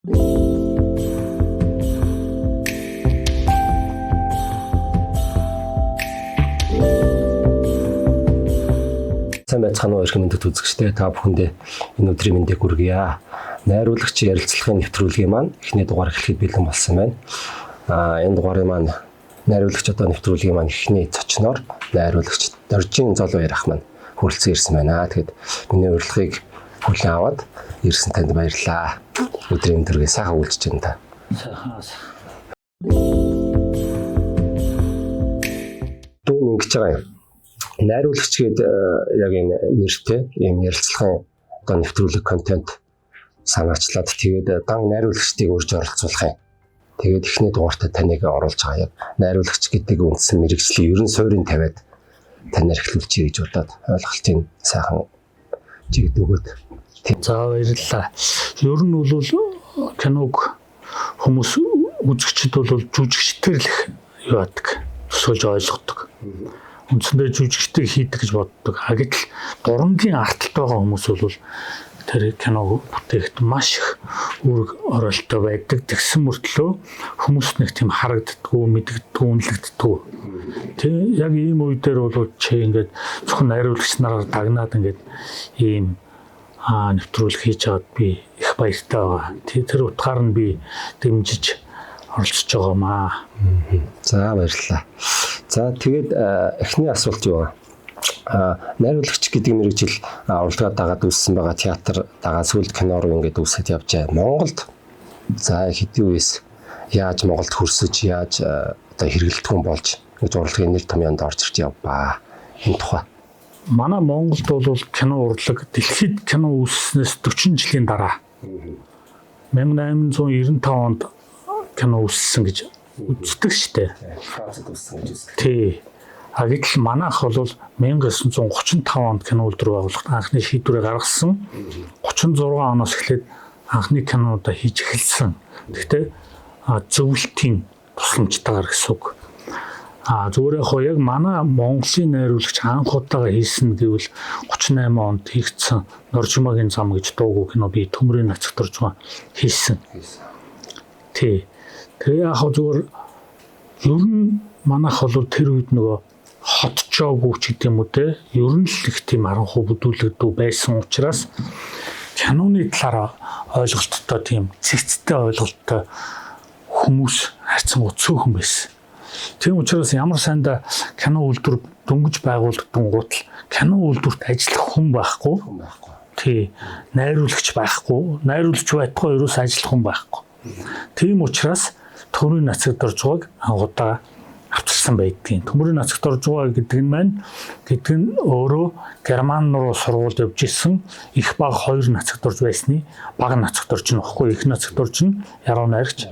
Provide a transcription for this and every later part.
Сайн байцгаана уу эрхэм мэддэг үзэгчдээ, та бүхэндээ энэ өдрийн мэндийг хүргье. Найруулагч ярилцлагын нэвтрүүлгийн маань эхний дугаар эхлэхэд бэлэн болсон байна. Энэ дугаарын маань найруулагч нэвтрүүлгийн маань эхний зочноор найруулагч Доржин Золов ярих маань хүрэлцэн ирсэн байна. Тэгэхэд миний урилгыг хүлээн аваад ирсэн танд баярлалаа. Өдрийн өдрөгээ сайхан үйлчж байна та. Дүүн ингэж байгаа юм. Найруулагч гээд яг энэ нэртэй ийм ярилцлагын нэвтрүүлэг контент санаачлаад тэгээд дан найруулагчдыг урьж оролцуулах юм. Тэгээд эхний дугаартаа таныг оруулж байгаа яг найруулагч гэдэг үндсэн мэргэжлийн ерөн суурийг тавиад танаар эхлүүлчихье гэж бодоод ойлголтын сайхан жигд өгөөд. За баярлалаа. Ер нь бол киног хүмүүс үзэгчд бол жүжигчдэр л яадаг, төсөөлж ойлгодог. Үндсэндээ жүжигчтэй хийдэг гэж боддог. Гэтэл дурангийн арталт байгаа хүмүүс бол тэр киног бүтээхэд маш их үүрэг оролттой байдаг. Тэгсэн мөртлөө хүмүүс нэг тийм харагддаггүй, мэддэггүй, үнэлэгддэггүй. Тэг яг ийм үе дээр бол чи ингээд зөвхөн найруулагч нараар дагнаад ингээд ийм нэвтрүүлэг хийж аваад би их баяртай байгаа. Тэр утгаар нь би дэмжиж оролцож байгаамаа. За баярлалаа. За тэгээд эхний асуулт юу вэ? Найруулагч гэдэг мэргэжил уралдаан дагаад үүссэн байгаа театр дагаад сүүлд кино руу ингээд үүсгэж явж байгаа. Монголд за хэдийн үеэс яаж Монголд хөрсөж яаж одоо хэрэгэлдэхүүн болж гэж уралдааны нэр томьёонд орж ирж явбаа. Энэ тухай. Манай Монголд бол кино урлаг дэлхийд кино үүссэнээс 40 жилийн дараа 1895 онд кино үүссэн гэж үздэг штэ. Францад үүссэн гэж үздэг. Тий. Гэтэл манайх бол 1935 онд кино үйлдвэр байгуулалт анхны шийдвэрээ гаргасан. 36 оноос эхлээд анхны кинонуудаа хийж эхэлсэн. Гэхдээ зөвлөлтийн тусламжтайгаар гэсэн үг. Зүгээр яг манай Монголын найруулагч анх удаага хийсэн гэвэл 38 онд хийгдсэн Норжимагийн зам гэж дуугүй кино би Төмрийн нацагт орж байгаа хийсэн. Тий. Тэгээ яг зүгээр ер нь манайх бол тэр үед нөгөө хотчоогүй ч гэдэг юм уу те ер нь л их тийм 10% бүдүүлэгдүү байсан учраас киноны талаар ойлголттой тийм цэгцтэй ойлголттой хүмүүс хайцсан цөөхөн байсан. Тийм учраас ямар сайндаа кино үйлдвэр дөнгөж байгуулагдсан гутал кино үйлдвэрт ажиллах хүн байхгүй. Тий. Найруулагч байхгүй. Найруулагч байтугай ерөөс ажиллах хүн байхгүй. Тийм учраас Төмрийн нацагт орж байгааг анхудаа авчирсан байдгийн. Төмрийн нацагт орж байгаа гэдэг нь маань өөрөө Герман руу сургуульд явж исэн их баг хоёр нацагт орж байсны баг нацагт орж нь баггүй их нацагт орж нь яруу найрагч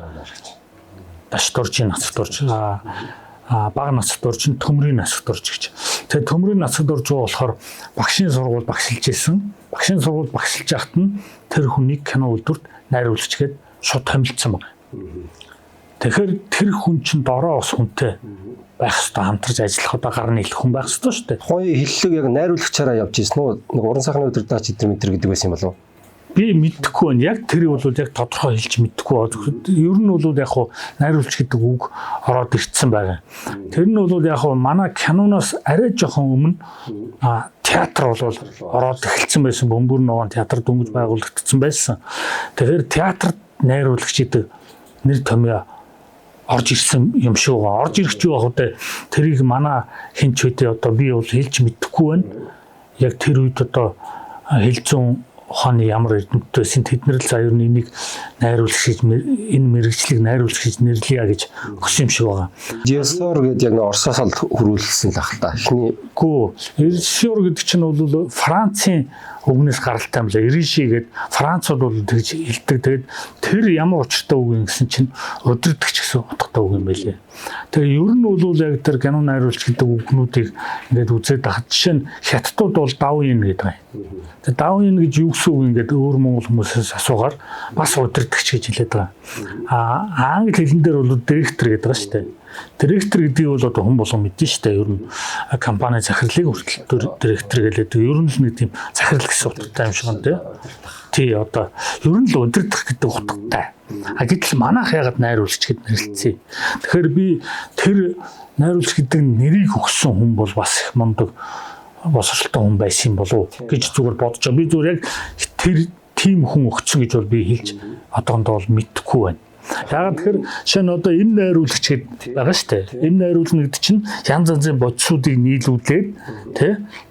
Дашторжийн нацагт орж баг нацагт орж нь Төмрийн нацагт орж гэж. Тэгээ Төмрийн нацагт орж байгаа болохоор багшийн сургууль багшилж исэн. Багшийн сургууль багшилж яхад нь тэр хүнийг кино үйлдвэрт найруулагч гээд шууд томилдсон байна. Тэгэхээр тэр хүн чинь дороо ус хүнтэй байх хэрэгтэй хамтарч ажиллах одоо гарны хэлэх хүн байх хэрэгтэй шүү дээ. Гоё хэллэг яг найруулагчаараа явж ирсэн үү? Нэг уран сайхны өдөр даач эдэр гэдэг байсан юм болов уу? Би мэдэхгүй байна. Яг тэр бол яг тодорхой хэлж мэдэхгүй. Ер нь бол яг найруулагч гэдэг үг ороод ирсэн байгаа. Тэр нь бол яг манай киноноос арай жоохон өмнө театр бол ороод эхэлсэн байсан. Бөмбөр ногоон театр дөнгөж байгуулагдсан байсан. Тэгэхээр театрт найруулагч гэдэг нэр томьёо орж ирсэн юм шүү. Орж ирэх ч яг одоо тэрийг манай хинч үедээ одоо би бол хэлж мэдэхгүй байна. Яг тэр үед одоо хэлзүүн ухааны ямар эрдэмтдээ байсан тэднэр л за ер нь энийг найруулагч гэж энэ мэргэжлийг найруулагч гэж нэрлэе гэж өгсөн юм шиг байгаа. Режиссер гэдэг яг Оросоос л хөрвүүлсэн л ах та. Режиссер гэдэг чинь бол Францын үгнээс гаралтай юм лээ. Режи гэдэг Францууд бол тэгж хэлдэг. Тэгээд тэр ямар учиртай үг юм гэсэн чинь өдөрдөгч гэсэн утгатай үг юм байлээ. Тэгээ ер нь бол яг тэр кино найруулагч гэдэг үгнүүдийг ингээд үзээд тахад жишээ нь хятадууд бол давын гэдэг юм. Тэгээ давын гэж юу гэсэн үг ингээд өөр монгол хүмүүсээс асуугаар бас өдөрт удирдагч гэж хэлээд байгаа. Англи хэлэн дээр бол директор гэдэг байгаа шүү дээ. Директор гэдгийг бол одоо хүн болгон мэднэ шүү дээ. Ер нь компани захирлыг хүртэл директор гэлээд ер нь л нэг тийм захирал гэсэн утгатай юм шиг байна тий. Одоо ер нь л удирдах гэдэг утгатай. Гэтэл манайх ягаад найруулагч гэд нэрлэлцээ. Тэгэхээр би тэр найруулагч гэдэг нэрийг өгсөн хүн бол бас их мундаг босролтой хүн байсан болов гэж зүгээр бодож байгаа. Би зүгээр яг тэр тийм хүн өгсөн гэж бол би хэлж одоохондоо бол мэдэхгүй байна. Яагаад тэгэхээр шинэ одоо энэ найруулагч гэдэг байгаа шүү дээ. Энэ найруулна гэдэг чинь янз янзын бодисуудыг нийлүүлээд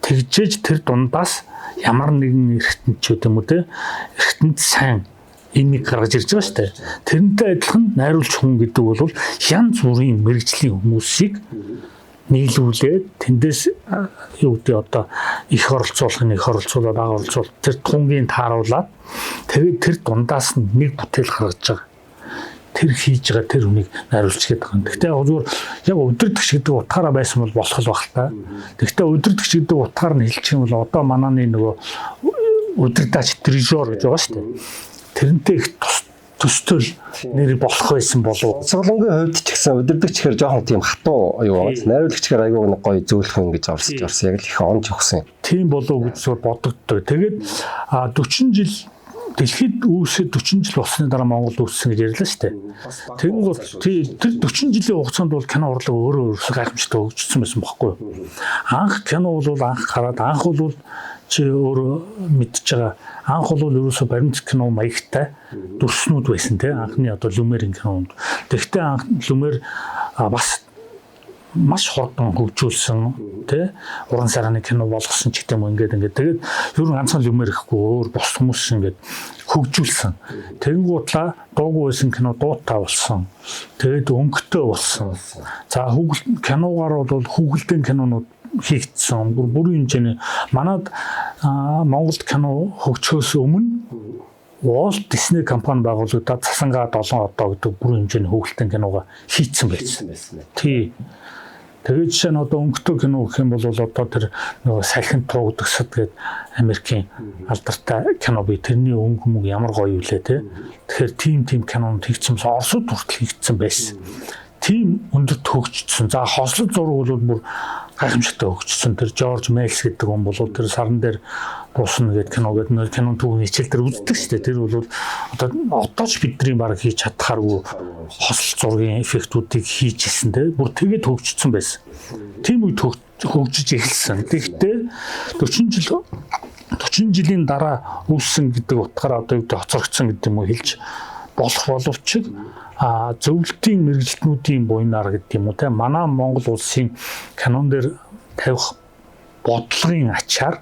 тэгжээж тэр дундаас ямар нэгэн эргэтэнчүүд юм уу эргэтэнт сайн энийг гаргаж ирж байгаа шүү дээ. Тэрнтэй адилхан найруулагч хүн гэдэг бол янз бүрийн мэрэгжлийн хүмүүсийг нийлүүлээд тэндээс юу гэдэг одоо их оролцуулаад бага оролцуул тэр тунгийн тааруулаад тэгээд тэр дундаас нэг бүтээл гаргаж байгаа. Тэр хийж байгаа тэр хүнийг найруулагч гэдэг юм. Гэхдээ зүгээр яг удирдагч гэдэг утгаараа байсан бол болох л баг та. Гэхдээ удирдагч гэдэг утгаар нь хэлчих юм бол одоо мананы нөгөө удирдаач дирижер гэж байгаа шүү дээ. Тэрнтэй их төстөл нэр болох байсан болов. Цоглонгийн хувьд ч гэсэн удирдагч гэхэр жоохон тийм хатуу юу байна. Найруулагч гэхэр айгүй гоё зөөлөх юм гэж орсон. Яг л их онж өгсөн. Тийм болов гэж зүгээр бодогддог. Тэгээд 40 жил дэлхийд үүсээд 40 жил болсны дараа Монгол үүссэн гэж ярьлаа шүү дээ. Тэгэнгүүт тэр 40 жилийн хугацаанд бол кино урлаг өөрөө гайхамшигтай хөгжсөн байсан байхгүй юу? Анх кино бол анх гараад анх бол чи өөрөө мэдж байгаа. Анх бол ерөөсө баримт кино маягтай дүрснүүд байсан те. Анхны одоо Люмерийн кинонд. Тэгэхдээ анх Люмер бас маш хурдан хөгжүүлсэн тий уран сайхны кино болгосон ч гэдэм ингээд тэгээд ер нь ганцхан Люмер ихгүй өөр бос хүмүүс ингээд хөгжүүлсэн. Тэгэнгуутлаа дуугүй байсан кино дуутай болсон. Тэгээд өнгөтэй болсон. За киногаар бол хүүхэлдэйн кинонууд хийгдсэн. Бүрийн хэмжээний манад Монголд кино хөгжөхөөс өмнө Walt Disney компани байгуулагдаад Цасангаа 7 одоо гэдэг бүрийн хэмжээний хүүхэлдэйн киноога хийцэн байсан. Тий. Тэгээд жишээ нь одоо өнгөтэй кино гэх юм бол одоо тэр нөгөө салхин туугдаг сад гэдэг Америкийн алдартай кино бий. Тэрний өнгө мөг ямар гоё юу лээ те. Тэгэхээр тийм кинонд хийгдсэн Оросд хүртэл хийгдсэн байсан. Тийм өндөрт хөгжсөн. За хослол зураг бол бүр гайхамшигтай хөгжсөн. Тэр Жорж Мэлс гэдэг хүн бол тэр саран дээр дуусна гэдэг кино гэдэг кинон түүний хичээл дээр үздэг шүү дээ. Тэр бол одоо ч бидний баг хийж чадхааргүй хослол зургийн эффектүүдийг хийж ирсэн те. Бүр тэгээд хөгжсөн байсан. Тийм үед хөгжиж эхэлсэн. Тэгэхдээ 40 жилийн дараа үүссэн гэдэг утгаараа одоо хоцрогдсон гэдэг юм уу хэлж болох боловч зөвлөлтийн мэрэгчлэнүүдийн буйнаар гэдэг юм уу те. Манай Монгол улсын кинон дээр тавих бодлогын ачаар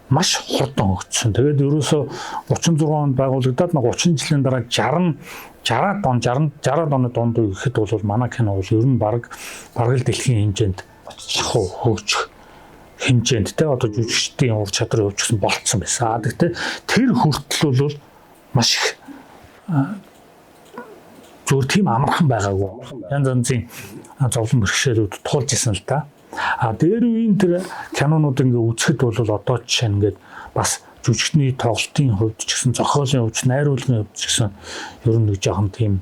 маш хурдан хөгжсөн. Тэгээд ерөөсө 36 онд байгуулагдаад 30 жилийн дараа 60-аад оны донд гэхэд бол манай кино бол ер нь баг л дэлхийн хэмжээнд шахуу хөгжих хэмжээнд те одоо жүжигчдийн ур чадвар хөгжсөн болцсон байсан. Гэхдээ тэр хүртэл бол маш их зүгээр тийм амархан байгаагүй. Янз янзын зовлон бэрхшээлүүд тулж исэн л да. Дээр үеийн тэр кинонууд ингээ үзэхэд бол одоо жишээ нь ингээд бас жүжигчний тоглолтын хувьд ч гэсэн зохиолын хувьд, найруулгын хувьд ч гэсэн ер нь нэг жоохон тийм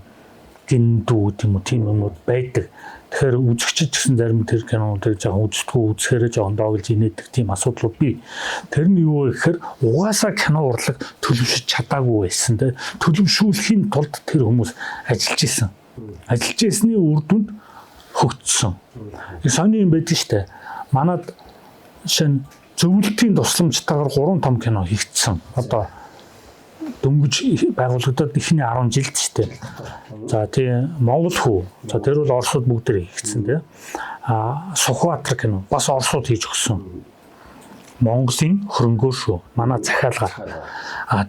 гиндүү тийм юмуд байдаг. Тэгэхээр үзэгчид ч гэсэн зарим тэр кинонуудыг жоохон үзэхээр жоохон доогдож инээдэг тийм асуудлууд бий. Тэр нь юу вэ гэхээр угаасаа кино урлаг төлөвшөж чадаагүй байсан те. Төлөвшүүлэхийн тулд тэр хүмүүс ажиллаж исэн. Ажиллаж ирсний үр дүнд хөгжсөн. Сони юм байдаг штэ. Манад шинэ зөвлөлтийн тусламжтайгаар 3 том кино хийгдсэн. Одоо дөнгөж байгуулагдаад ихний 10 жилд штэ. За тийм Монгол хүү. За тэр бол Оросууд бүгдээр хийгдсэн тийм. Сухбаатар кино бас Оросууд хийж өгсөн. Монголын хөрөнгөө шүү. Манай захиалгаар.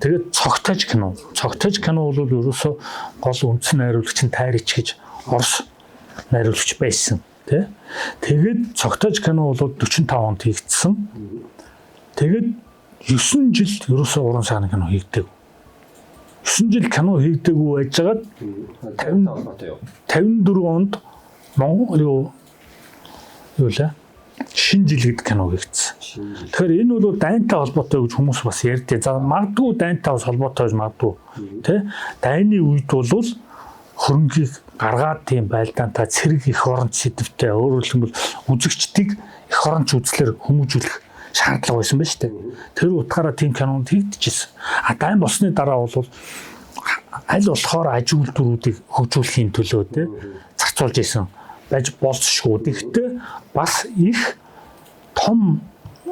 Тэгээд цогтойж кино. Цогтойж кино бол ерөөсөө гол үндсэн найруулагч нь Тайрич гэж Орос найруулагч байсан тий. Тэгээд цогтойж кино бол 45 онд хийгдсэн. Тэгээд 9 жил ерөөсөө уран сайхны кино хийгдэг. 9 жил кино хийгдэггүй байжгаад 54 онд Монгол юу лээ Шинэ жил гэдэг кино хийгдсэн. Тэгэхээр энэ бол дайнтай холбоотой гэж хүмүүс бас ярьдээ. За магадгүй дайнтай бас холбоотой гэж магадгүй тий. Дайны үед бол хөрөнгийг гаргаад тийм байлдаантай цэрэг их оронч сэдвтэй өөрөөр хэлбэл үзэгчдийг их оронч үзлэр хүмүүжүүлэх шаардлага байсан байна шүү дээ. Тэр утгаараа тийм кинонд хийгдчихсэн. Дайн болсны дараа бол аль болохоор аж үйлдвэрүүдийг хөгжүүлэхийн төлөө тий зарцуулж исэн байж болцшгүй. Гэхдээ бас их том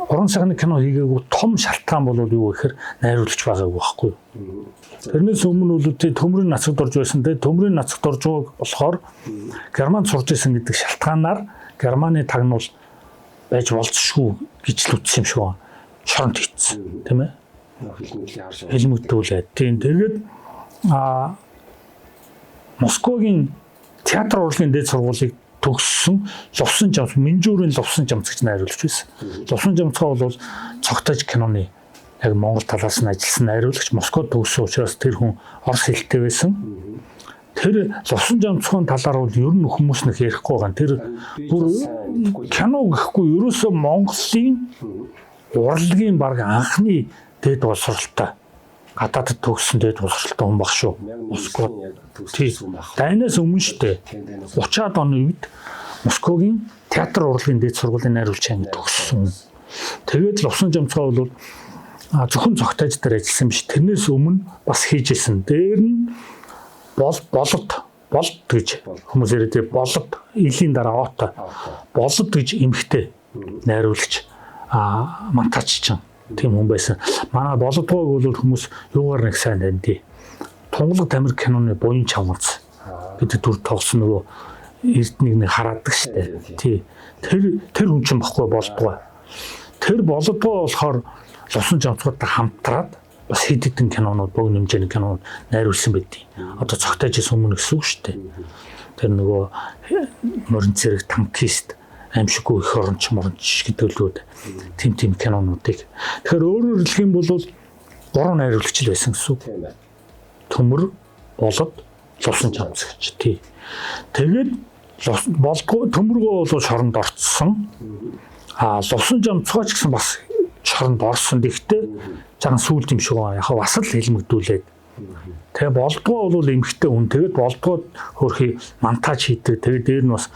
уран сайхны кино хийгээгүй том шалтгаан бол юу гэхээр найруулагч байгаагүй байхгүй юу. Тэрнээс өмнө бол төмрийн нацагт орж байсан. Төмрийн нацагт орж байгааг болохоор Германд сурж исэн гэдэг шалтгаанаар Германы тагнуул байж болцшгүй гэж л үтсэн юм шиг байна. Шоронд хийцсэн тийм ээ. Хэлмэгдүүлээд. Тийм тэгээд Москвагийн театр урлагийн дээд сургуулийг төгссөн Лувсан Жамц, Минжүүрийн Лувсан Жамц гэж найруулагч байсан. Лувсан Жамцгаа бол цогтойж киноны яг Монгол талаас нь ажилласан найруулагч. Москвад төгссөн учраас тэр хүн орос хэлтэй байсан. Тэр Лувсан Жамцгийн талаар бол ер нь хүмүүс нэг ярихгүй байгаа. Тэр бүр кино гэхгүй ерөөсөө Монголын урлагийн баг анхны дээд боловсролтой гадаадд төгссөн дээд боловсролтой хүн баг шүү. Москвад дайнаас өмнө шүү дээ. 30-аад оны үед Москвагийн театр урлагийн дээд сургуулийн найруулагч ангид төгссөн. Тэгээд Лувсан Жамцгаа бол зөвхөн цогтойж дээр ажилласан биш. Тэрнээс өмнө бас хийж исэн. Дээр нь болд гэж хүмүүс яриад болд элийн дараа оото болд гэж эмхтэй найруулагч монтажчин тийм хүн байсан. Манай болдгойг бол хүмүүс юугаар нэг сайн таньдээ. Тунгалаг тамир киноны буян чавганц гэдэг дүр тоглосон нөгөө эрднийг нэг хараадаг штэ. Тий. Тэр хүн чинь баггүй болдгой. Тэр болдгой болохоор Лувсан Жамцгуудтай хамтраад бас хэд хэдэн кинонууд богино хэмжээний кинонууд найруулсан байдیں۔ Одоо цогтойж өмнө гэсэн үг шүү дээ. Тэр нөгөө морин цэрэг танкист аимшиггүй их оронч моронч гэдүүлүүд тим кинонуудыг. Тэгэхээр өөрөөр хэлэх юм бол 3 найруулагч л байсан гэсэн үг. Төмөр, болод, Лувсан Жамц гэж тий. Тэгээд болдгоо төмөргөө бол шоронд орцсон. Лувсан Жамцгаа ч гэсэн бас шоронд орсон. Гэхдээ жаахан сүүлд юм шиг байна. Яг бас л хэлмэгдүүлээд. Тэгээ болдгоо бол эмхтэй хүн. Тэгээд болдгоод хөрхий монтаж хийдэг. Тэгээд дээр нь бас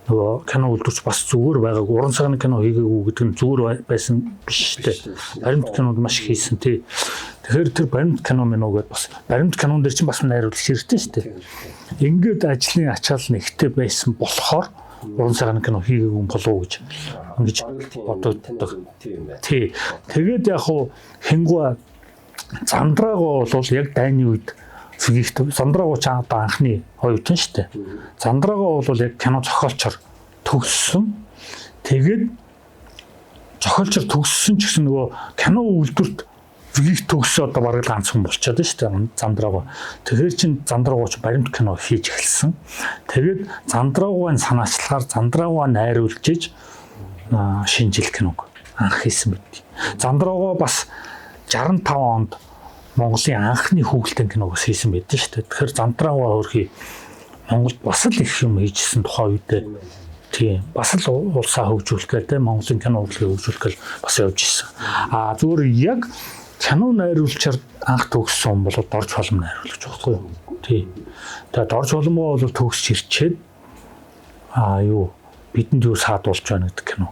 нөгөө кино үйлдвэрч бас зүгээр байгааг уран сайхны кино хийгээгүй гэдэг нь зүгээр байсан биш үү? Баримт кинод маш их хийсэн тий. Тэгэхээр тэр баримт кино минь бас баримт кинон дээр чинь бас найруулагч хэрэгтэй шүү дээ. Ингээд ажлын ачаал нь ихтэй байсан болохоор уран сайхны кино хийгээгүй болов уу гэж ингэж боддог. Тий. Тэгээд яг хуу Хингуа Зандрааго бол яг дайны үед фигихт Зандрааго ч одоо анхны хоёртон шүү дээ. Зандрааго бол яг кино зохиолчор төгссөн. Тэгээд зохиолчор төгссөн ч гэсэн нөгөө кино үйлдвэрт фигихт төгссөн одоо бараг ганц хүн болчиход шүү дээ. Зандрааго. Тэгэхээр чин Зандрааго ч баримт кино хийж эхэлсэн. Тэгээд Зандрааговын санаачлагаар Зандраагаа найруулж иж шинжил киног анх хийсэн байт. Зандраагаа бас 65 онд Монголын анхны хүүхэлдэйн киног хийсэн байдаг шүү дээ. Тэгэхээр Зандраагаа хөрхий Монголд бас л их юм хийжсэн тухай үедээ тийм бас л улсаа хөгжүүлэхээр тийм Монголын кино урлагийг хөгжүүлэхээр бас явж ирсэн. Зүгээр яг кино найруулчаар анх төгссөн бол Дорж Холм найруулагч байхгүй юу? Тийм. Тэгээд Дорж Холмоо бол төгсч ирчээд бидэнд юу саадуулж байна гэдэг кино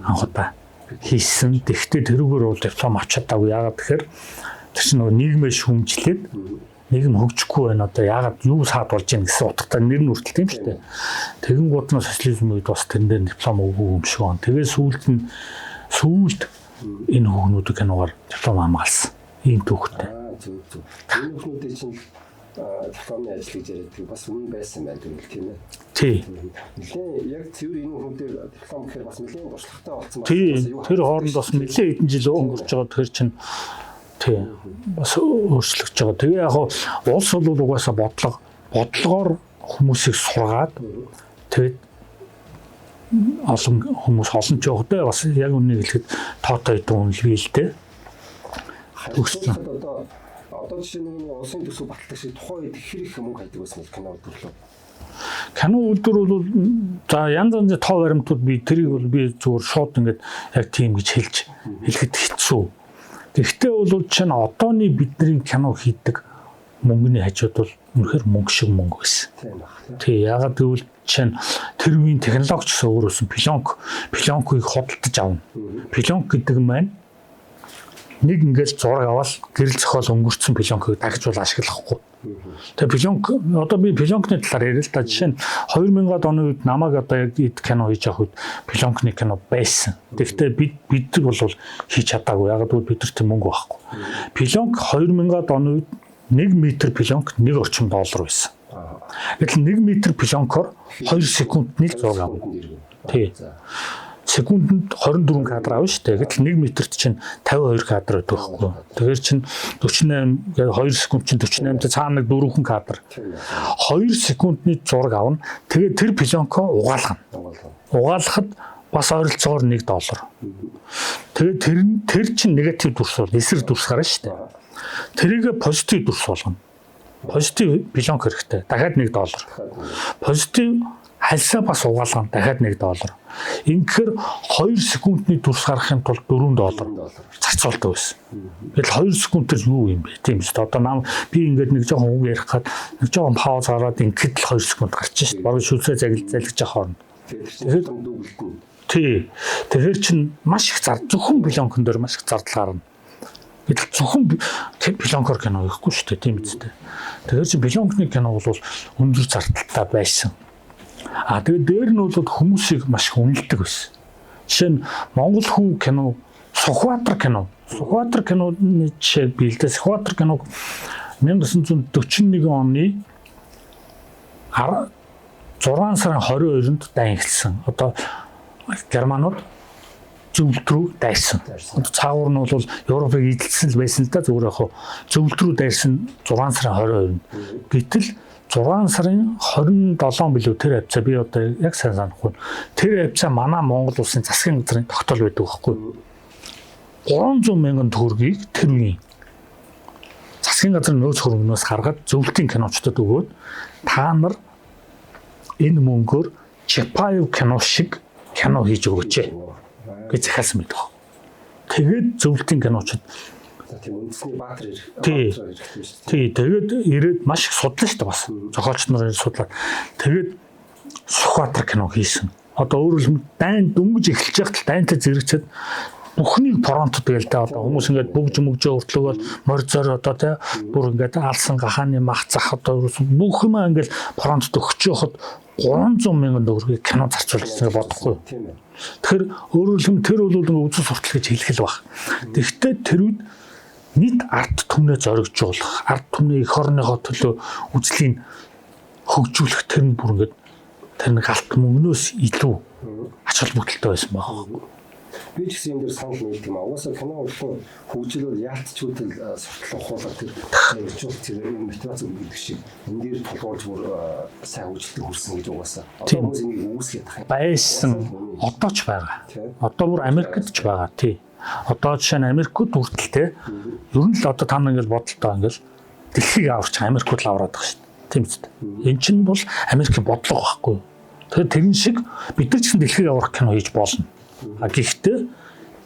анхудаа хийсэн. Тэгвэл тэрүүгээр бол диплом авч чадаагүй. Яагаад тэгэхээр тэр чинь нөгөө нийгмээ шүүмжлээд нийгэм хөгжихгүй байна. Одоо яагаад юу саадуулж байна гэсэн утгатай нэр нь хүртэл тийм шүү дээ. Тэгэн гууд нь социализм үед бас тэрэн дээр диплом өгөө юм шиг байна. Тэгээ сүүлд энэ хүүхнүүдийг киногаар диплом хамгаалсан. Ийм түүхтэй. Зөв. Энэ хүүхнүүдийн чинь дипломны ажил гэж яриад бас үнэн байсан байна гэвэл тийм ээ. Тий. Яг цэвэр энэ хүүхдээр диплом гэхээр бас нэлээд туршлагатай болсон байна. Тий. Тэр хооронд бас нэлээд хэдэн жил өнгөрч байгаа. Тэр чинь тий. Бас өөрчлөгдөж байгаа. Тэгээ яг улс бол угаасаа бодлогоор хүмүүсийг сургаад тэгээд олон хүмүүс олон ч явахтай бас яг үннийг хэлэхэд тоотой дүн л л дээ. Төгссөн. Одоо жишээ нь улсын төсөв баталдаг шиг тухайн үед хэр их мөнгө хайдаг байсан кино төрлөө. Кино үйлдвэр бол за янз янзын тоо баримтууд би тэрийг бол би зүгээр шууд ингээд яг тийм гэж хэлэхэд хэцүү. Гэхдээ бол чинь одооний бидний кино хийдэг мөнгөний хажууд бол үнэхээр мөнгө шиг мөнгө байсан. Тий, ягаад гэвэл чинь тэр үеийн технологи ч өөрөөс нь пленкийг худалдаж авна. Пленк гэдэг нь маань нэг ингээд зураг аваад гэрэл зохиол өнгөрцөн пленкийг дахиж бол ашиглахгүй. Тэгээ пленк одоо би пленкны талаар яриа л да. Жишээ нь 2000-ад оны үед намайг одоо яг кино хийж авах үед пленкны кино байсан. Тэгэхдээ бид бол хийж чадаагүй. Ягаад гэвэл бид нар тийм мөнгө байхгүй. Пленк 2000-ад оны үед 1 метр пленк 1 орчим доллар байсан. Гэтэл 1 метр пленкоор 2 секунд нэг зураг авна. Тий. Секундэд 24 кадр авна шүү дээ. Гэтэл 1 метрт чинь 52 кадр байдаг байхгүй. Тэгэхээр чинь 48 2 секунд чинь 48-д цаана нэг 4 кадр. 2 секундны зураг авна. Тэгээд тэр пленкоо угаалгана. Угаалгахад бас ойролцоогоор $1. Тэгээд тэр чинь негатив дүрс бол эсрэг дүрс гарна шүү дээ. Тэрийг позитив дүрс болгоно. Позитив пленк хэрэгтэй. Дахиад $1. Позитив хальсаа бас угаалгана. Дахиад $1. Ингэхээр 2 секундны дүрс гаргахын тулд $4 зарцуулдаг байсан. Тэгэл 2 секундээр юу юм бэ? Тийм шүү дээ. Одоо би ингээд нэг жоохон үг ярих гад нэг жоохон пауз гараад ингээд л 2 секунд гарчих шүү дээ. Бараг шүлсээ залгиж явах хооронд. Тэгэхээр чинь маш их зөвхөн пленкэн дээр маш их зардал гарна. Гэтэл зөвхөн пленкор кино гэхгүй шүү дээ. Тийм үстэй. Тэгэхээр чи пленкны кино бол өндөр зардалтай байсан. Тэгээд дээр нь бол хүмүүсийг маш их үнэлдэг байсан. Жишээ нь Монгол хүү кино, Сүхбаатар киноны жишээ биелдэ. Сүхбаатар киног 1941 оны 6 сарын 22-нд дан эхэлсэн. Одоо германууд зөвлөлт рүү дайрсан. Цаагуур нь бол Европыг эдэлсэн л байсан л да. Зүгээр яг зөвлөлт рүү дайрсан 6 сарын 22-нд. Гэтэл 6 сарын 27 билүү тэр хавцаа би одоо яг сайн санахгүй. Тэр хавцаа манай Монгол улсын засгийн газрын тогтоол байдаг байхгүй. 300 мянган төгрөгийг тэр үеийн засгийн газрын нөөц хөрөнгнөөс гаргаад зөвлөлтийн киночдод өгөөд та нар энэ мөнгөөр Чапаев кино шиг кино хийж өгөөч гэж захиалсан байдаг. Тэгээд зөвлөлтийн киночд тийм үндэсний баатар ирэх. Тэгээд ирээд маш их судлаа шүү дээ бас. Зохиолч нар судлаад. Тэгээд Сүхбаатар кино хийсэн. Одоо өөрөөр хэлбэл дайн дөнгөж эхэлж байхад дайнтай зэрэгцээд бүхнийг фронтод гээл тэ одоо хүмүүс ингээд бүгж мөгжөө өртлөгөөл морьзоор одоо тэ бүр ингээд алсан гахааны мах зах одоо бүх юм ингээд фронтод өгч явахад 300 мянган төгрөгийг кино зарцуулсан бодохгүй. Тэгэхээр өөрөөр хэлбэл тэр бол үзэл суртал гэж хэлэх л баг. Тэгэхдээ тэр үед нийт арт түмнээ зоригжуулах, арт түмний эх орныхоо төлөө үзлийг хөгжүүлэх тэр нь бүр ингээд тэр нэг алт мөнгнөөс илүү ач холбогдолтой байсан баг. Би ч гэсэн энэ дээр санал нийт юм аа. Угаасаа кино урлагийн хөгжлөөр яалтчуудад суртал ухуулаад тэр хөгжүүлэлт тэр мотивац өгдөг шиг энэ дээр толгоорж бүр сайн хөгжилтөд хүрсэн гэж угаасаа. Одоо хүмүүс энийг үүсгэж байгаа байсан. Одоо ч байгаа. Одоо бүр Америкт ч байгаа тий. Одоо жишээ нь Америкт хүртэл те ер нь л одоо та нар ингэж бодолтой ингэж дэлхийг аварч Америкт л аваад байгаа шүү дээ. Тийм үст. Эн чинь бол Америкийн бодлого байхгүй. Тэгэхээр тэрэн шиг бид нар ч гэсэн дэлхийг аврах кино хийж болно. Гэхдээ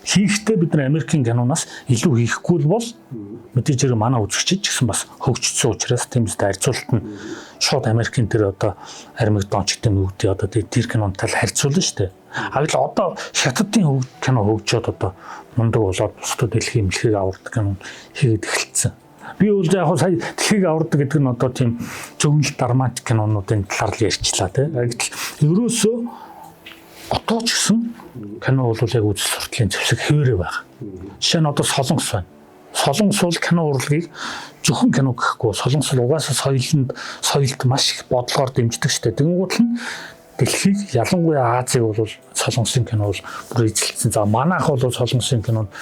хийхдээ бид нар Америкийн киноноос илүү хийхгүй бол мэдээж хэрэг манай үзэгчид ч гэсэн бас хөгжсөн учраас тийм үст харьцуулалт нь шууд Америкийн тэр одоо Армагеддон ч гэдэг нь үүдээ одоо тэр кинонтой харьцуулна шүү дээ. Гэтэл одоо хятадын кино хөгжөөд одоо мундаг болоод бусдад дэлхийн дэлхийг авардаг кино хийгээд эхэлсэн. Би бол яг сая дэлхийг авардаг гэдэг нь одоо тийм зөвнөл драматик кинонуудын талаар л ярьчлаа тийм. Гэтэл ерөөсөө одоо ч гэсэн кино бол яг үзэл суртлын зэвсэг хэвээрээ байна. Жишээ нь одоо Солонгос байна. Солонгос бол кино урлагийг зөвхөн кино гэхгүй Солонгос угаасаа соёлд маш их бодлогоор дэмждэг шүү дээ. Тэнгуут нь дэлхийг ялангуяа Азийг бол Солонгосын кино бол бүр эзэлсэн. За манайх бол Солонгосын кинонд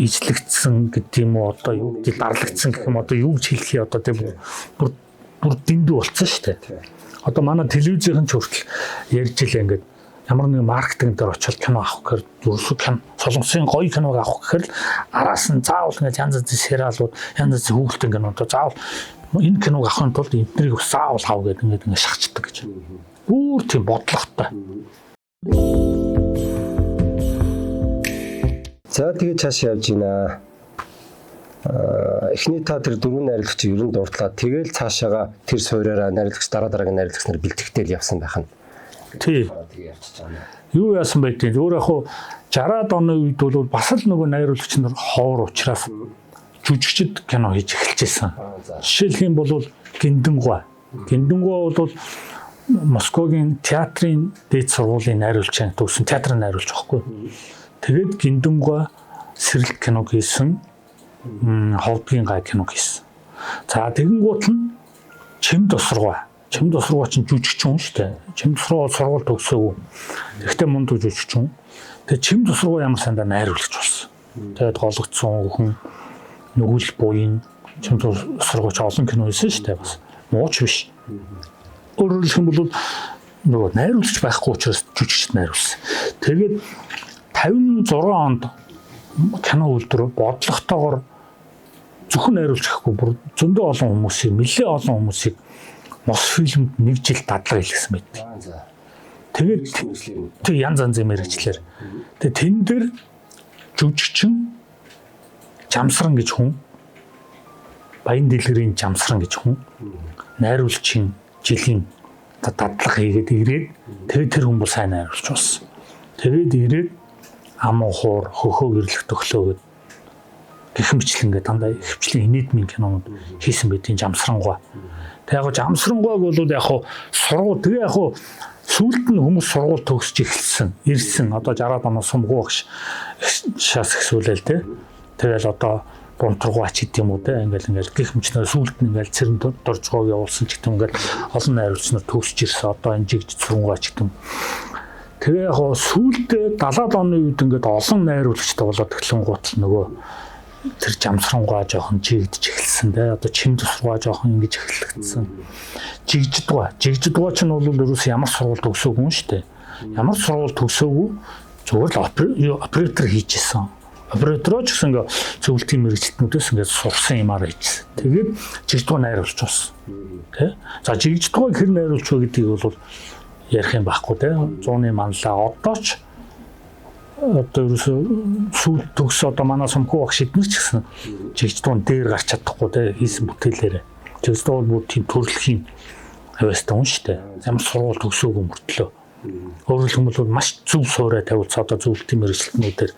эзлэгдсэн гэдэг юм уу одоо юу гэдэг дарлагдсан гэх юм одоо юу гэж хэлэх юм одоо тийм бүр дэндүү болцсон шүү дээ. Одоо манай телевизийн ч хүртэл ярьж илээ ингээд ямар нэгэн маркетинг дээр очиод кино авах гэхээр зүрхсэг кино Солонгосын гоё киног авах гэхээр араас нь заавал ингээд янз янзын сериалууд, янз янзын хүүхэлдэйн кинод заавал энэ киног авахын тулд эднийг заавал хав гэдэг ингээд шахацдаг гэж. Бүр тийм бодлоготой. За тэгээд цааш явж байна. Эхний та тэр дөрвөн найруулагч ер нь дурдлаа. Тэгэл цаашаага тэр суураараа найруулагч дараагийн найруулагч нар бэлтгэгдэл явсан байх нь. Тий. Тэгээ явчихж байгаа. Юу яасан бэ тийм өөр яг 60-аад оны үед бол бас л нөгөө найруулагч нар ховор учраас жүжигчд кино хийж эхэлжсэн. Жишээлх юм бол Гиндэнгүй. Гиндэнгүй бол Москвагийн театрын дээд сургуулийн найруулагч төгсөн театрын найруулагч байхгүй. Тэгээд Гиндэнгүй сэрэлт киног хийсэн. Ховдгийн гай киног хийсэн. За тэгэнгუут нь Чим тосрогоо. Чим тосрогоо чинь жүжигчин шүү дээ. Чим тосрогоо сургууль төгсөөгүй. Тэгтээ мундаг жүжигчин. Тэгээ Чим тосрогоо ямар сандаа найруулагч болсон. Тэгээд гологдсон хүн нүгэл буян Чим тосрогоо ч олон кино хийсэн шүү дээ бас. Мууч биш. Өөрөөр хэлбэл нөгөө найруулагч байхгүй учраас жүжигчд найруулсан. Тэгээд 56 онд кино үйлдвэр бодлоготойгоор зөвхөн найруулж гэхгүй бүр зөндөө олон хүмүүсийг нэлээд олон хүмүүсийг Мосфильмд нэг жил дадлага хийлгэсэн байдаг. Тэгээд тэг янз янзын мэргэжлэр. Тэгээд тэн дээр жүжигчин Жамсран гэж хүн, Баян дэлгэрийн Жамсран гэж хүн найруулагчийн жилийн дадлага хийгээд ирээд тэгээд тэр хүн бол сайн найруулж болсон. Тэгээд ирээд ам ухуур хөхөө гэрлэх төглөөгээд гэх мэтлэнгээ дандаа хөвчлийн инээдмийн кинонууд хийсэн байдгийн Жамсрангуй. Тэгээ яг Жамсрангуйг бол яг сургууль тэгээ яг сүүлд нь хүмүүс сургууль төгсөж эхэлсэн, ирсэн. Одоо 60-аад оноос сумгуу багш шас ихсүүлэл тэ. Тэгэл одоо бунтургууч гэдэг юм уу те ингээл гих мчнээ сүүлд нь ингээл цэрэн доржгоо явуулсан ч гэдэг ингээл олон найруулагч нар төгсөж ирсэн. Одоо энэ жигж цүрэнгаач гэдэг юм. Тэгээ яг сүүлдээ 70-аад оны үед ингээд олон найруулагчтай болоод эхлэнгуут л нөгөө тэр Жамсрангуй жоохон жигдэж эхэлсэн те. Одоо Чим тосрогоо жоохон ингэж эхэлсэн. Жигждгуй ч нь бол ерөөс ямар сургууль төгсөөгүй юм шүү дээ. Ямар сургууль төгсөөгүй зүгээр л оператор хийжсэн. Оператороо ч гэсэн ингээ зөвлөлтийн мэргэжилтнүүдээс ингээ сурсан юмараа хийжсэн. Тэгээд жигдгуй найруулж болсон. Тэ? За жигдгуйг хэр найруулж вэ гэдгийг бол ярих юм байхгүй те. 100-ны манлаа одоо ч одоо ерөөсөө сүүл төгс одоо манай сумхүү багш эднэр ч гэсэн жигдгуй дээр гарч чадахгүй те хийсэн бүтээлээрээ. Жигдгуй бол тийм төрөлхийн авьяастай хүн шүү дээ. Ямар сургууль төгсөөгүй мөртлөө. Өөрөөр хэлбэл маш зөв суурай тавьуулсан одоо зөвлөлтийн мэргэжилтнүүдээр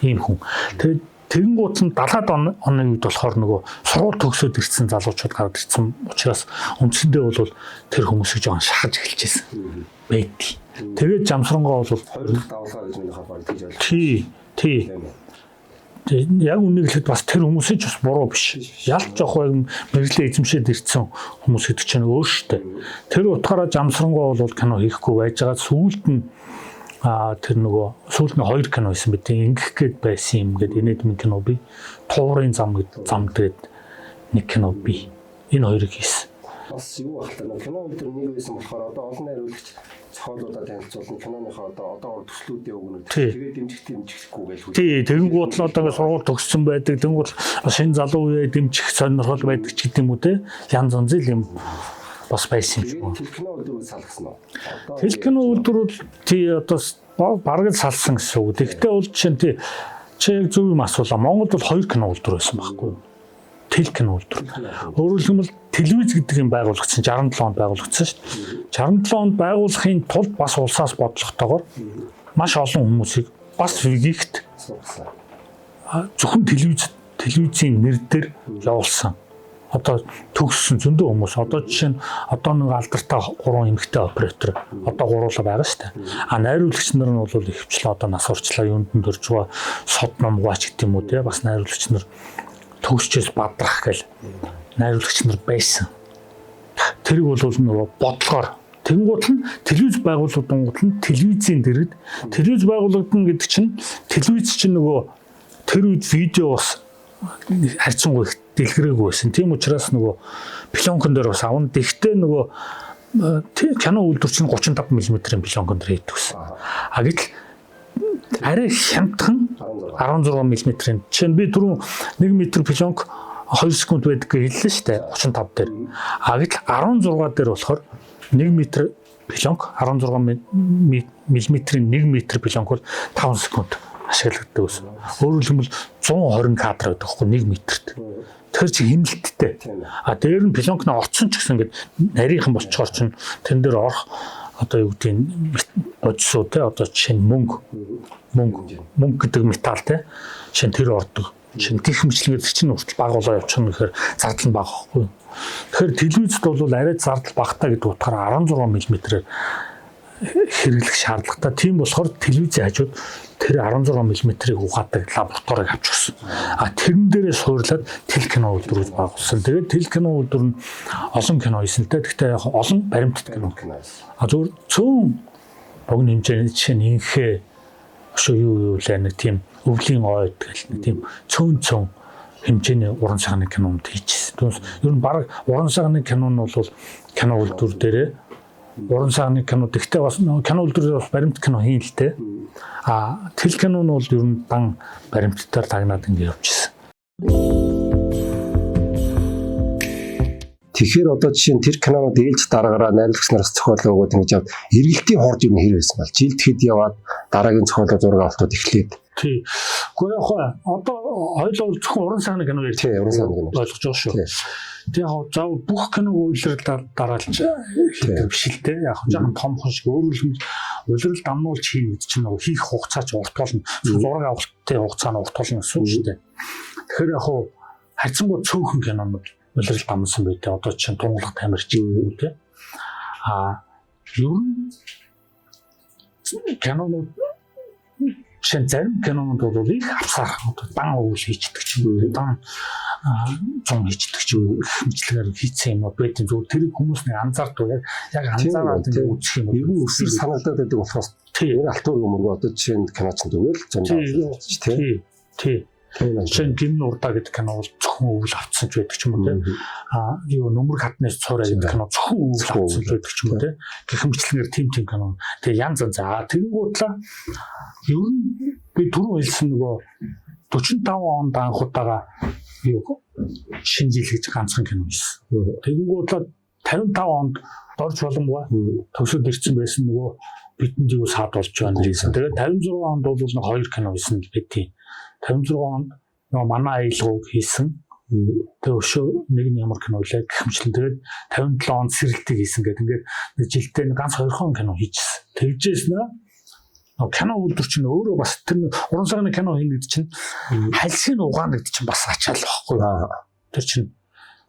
ийм хүн. Тэгээд тэгэнгუут нь 70-аад оны үед болохоор нөгөө сургууль төгсөөд ирсэн залуучууд гараад ирсэн учраас үндсэндээ бол тэр хүмүүсийг жоохон шахаж эхэлжсэн. Бэти. Тэгээд Жамсрангуй бол хоёр дахь давлгаа гэж минийхээ баг тэгж ойлгоо. Тий. Яг үнийг хэлэхэд бас тэр хүмүүсийн ч бас буруу биш. Ялч жоох мэрэгчлээ эзэмшээд ирсэн хүмүүс гэдэг чинь өөр штэ. Тэр утгаараа Жамсрангуй бол кино хийхгүй байж байгаа. Сүүлд нь тэр нөгөө сүүлд нь 2 кино хийсэн бид ингэх гээд байсан юм гээд инээдмийн кино би Туурын зам гэдэг нэг кино би энэ хоёрыг хийсэн. Бас юу ахлаа кино өндөр нэг байсан болохоор одоо олон найруулагч цохолуудаа танилцуулна киноныхоо одоо төслүүдээ өгнө. Тэгээд дэмжихгүй гэж үү. Тий, тэгэнгუут л одоо сургууль төгссөн байдаг. Тэгэнгუут шинэ залуу үе дэмжих сонирхол байдаг ч гэдэг юм уу те. Янз янзын юм бас байсан юм. Тэр кино өдрөө салгасан уу? Тэр кино өдрүүд тий одоо бараг л салсан гэсэн үг. Тэгтээ бол чинь тий чи яг зөв юм асуулаа. Монголд бол 2 кино өдөр байсан байхгүй юу? Тэл кино үйлдвэр. Өөрөөр хэлбэл телевиз гэдэг юм байгуулагдсан 67 онд байгуулагдсан шүү дээ. 67 онд байгуулахын тулд бас улсаас бодлоготойгоор маш олон хүмүүсийг бас вигийгт зөвхөн телевизийн нэр дээр явуулсан. Одоо төгссөн зөндөө хүмүүс. Одоо жишээ нь одоо нэг алдартай 3 эмэгтэй оператор одоо гуруула байгаа шүү дээ. Найруулагч нар нь бол ихвчлэн одоо нас урчлаа юунд нь дөрж байгаа сод номгаач гэдэг юм уу те бас найруулагч нар төгсчээс бадрах гэл найруулагч нар байсан. Тэрийг бол нөгөө бодлогоор тэнгуут нь телевиз байгууллагууд нь телевизийн дэргэд телевиз байгуулагдана гэдэг чинь телевиз чинь нөгөө тэр үед видео бас харьцангуй дэлгэрээгүй байсан. Тийм учраас нөгөө пленкон дээр бас авна. Тэгтээ нөгөө кино үйлдвэр чинь 35 мм-ийн пленкон дээр хийдэг гэсэн. Гэтэл арай хямдхан 16 мм-ийн. Жишээ нь би түрүү 1 м пленк 2 секунд байдаг гэж хэллээ шүү дээ 35 дээр. А гэтэл 16 дээр болохоор 1 м пленк 16 мм-ийн 1 м пленк бол 5 секунд ашиглагддаг ус. Өөрөөр хэлбэл 120 кадр байдаг хгүй 1 м-т. Тэр чи хэмнэлттэй. А дээр нь пленкны орцсон ч гэсэн ингээд нарийнхан болчоор чинь тэн дээр орох одоо юу гэдгийг бодисуу те одоо жишээ нь мөнгө гэдэг металл те жишээ нь тэр ордог. Жишээ нь гих мэтлэгээр чинь хүртэл баг болоо явчихна гэхээр зардал нь бага байхгүй. Тэгэхээр телевизэд бол арай зардал багтаа гэдэг утгаараа 16 мм-ээр хэрэглэх шаардлагатай. Тийм болохоор телевизийн хажууд тэр 16 мм-ийг угаадаг лабораторийг авчихсан. А тэрэн дээрээ суурлаад телекино үйлдвэрүүд байгуулсан. Тэгээд телекино үйлдвэр нь олон кино хийсэнтэй. Гэхдээ яг олон баримтат кино. А зөвхөн цөөн богино хэмжээний жишээ нь инхээ юу лээ нэг тийм өвлийн ойд гэл нэг тийм цөөн хэмжээний уран сайхны кинонд хийчихсэн. Түүнээс ер нь баг уран сайхны кино нь бол кино үйлдвэр дээрээ уран сайхны кино гэхдээ бас кино үйлдвэрээр бас баримт кино хийн л дээ. А телекино нь бол ер нь дан баримттаар тагнаад ингэ явчихсан. Тэгэхээр одоо жишээ нь тэр кинонууд ээлж дараагаараа найруулагч нараас зохиолоо өгөөд ингэж яваад эргэлтийн хорж юу нэр байсан бол жилд хэд яваад дараагийн зохиолоо зураг авалтууд эхлээд. Тий. Гэхдээ яг одоо хоёулаа зөвхөн уран сайхны кино ярьж ойлгож байгаа шүү. Тэг яг зав бүх киног үйлрэл дараалж биш л дээ. Яг жоохон том хон шиг өөрөөр хэлбэл үйлрэл дамнуулж хийн гэдэг чинь нөгөө хийх хугацаа ч урт болно. Зураг авалтын хугацаа нь урт болно гэсэн үг шүү дээ. Тэгэхээр яг хайцангууд цөөхөн кинонууд үйлрэл дамнсан байдаг. Одоо чинь тунгалаг тамирч юм үү те. А ер нь кинонууд шин зарим кинонууд бол их авсархууд дан уул хийчихдэг ч юм уу. Дан зам хийчихдэг ч юм уу. Хэмжлэгээр хийцэн юм уу. Бэдэн зөв тэр хүмүүсний анзаардаг яг анзаараад ингэ үзэх юм уу. Ер нь өсвөр санагдаад байдаг болохоос тэр алтуур өмөргөө одоо жишээ нь киноч зүгээр л зөндөө тий. Чин гин урдаа гэдэг кино бол зөвхөн өвөл авцсан ч байдаг ч юм уу те. А юу нөмөр хатнаас цораа гэдэг кино зөвхөн өвөл авцсан ч байдаг ч юм уу те. Гэхмэчлэнээр тим кино. Тэгээ янз янз. Тэнгуудлаа ер нь би түрүү хэлсэн нөгөө 45 онд анх удаага юу шинжил гэж ганцхан кино хийсэн. Тэнгуудлаа 55 онд дорж боломгүй төвшөд ирсэн байсан нөгөө бидэнд юу саад болж байна гэсэн. Тэгээд 56 онд бол нэг хоёр кино хийсэн гэдэг. 56 онд нөгөө манай аялгауг хийсэн. Тэгээ өшөө нэг нь ямар кино үлээ гэх мэтлэн тэгээд 57 онд сэрэлтийг хийсэн гэдэг. Ингээд нэг жилдээ ганц хоёрхон кино хийчихсэн. Тэгжээс нөгөө кино үйлдвэр чинь өөрөө бас тэр уран сайхны кино хийн гэдэг чинь хальсын угаана гэдэг чинь бас ачаал واخгүй. Тэр чинь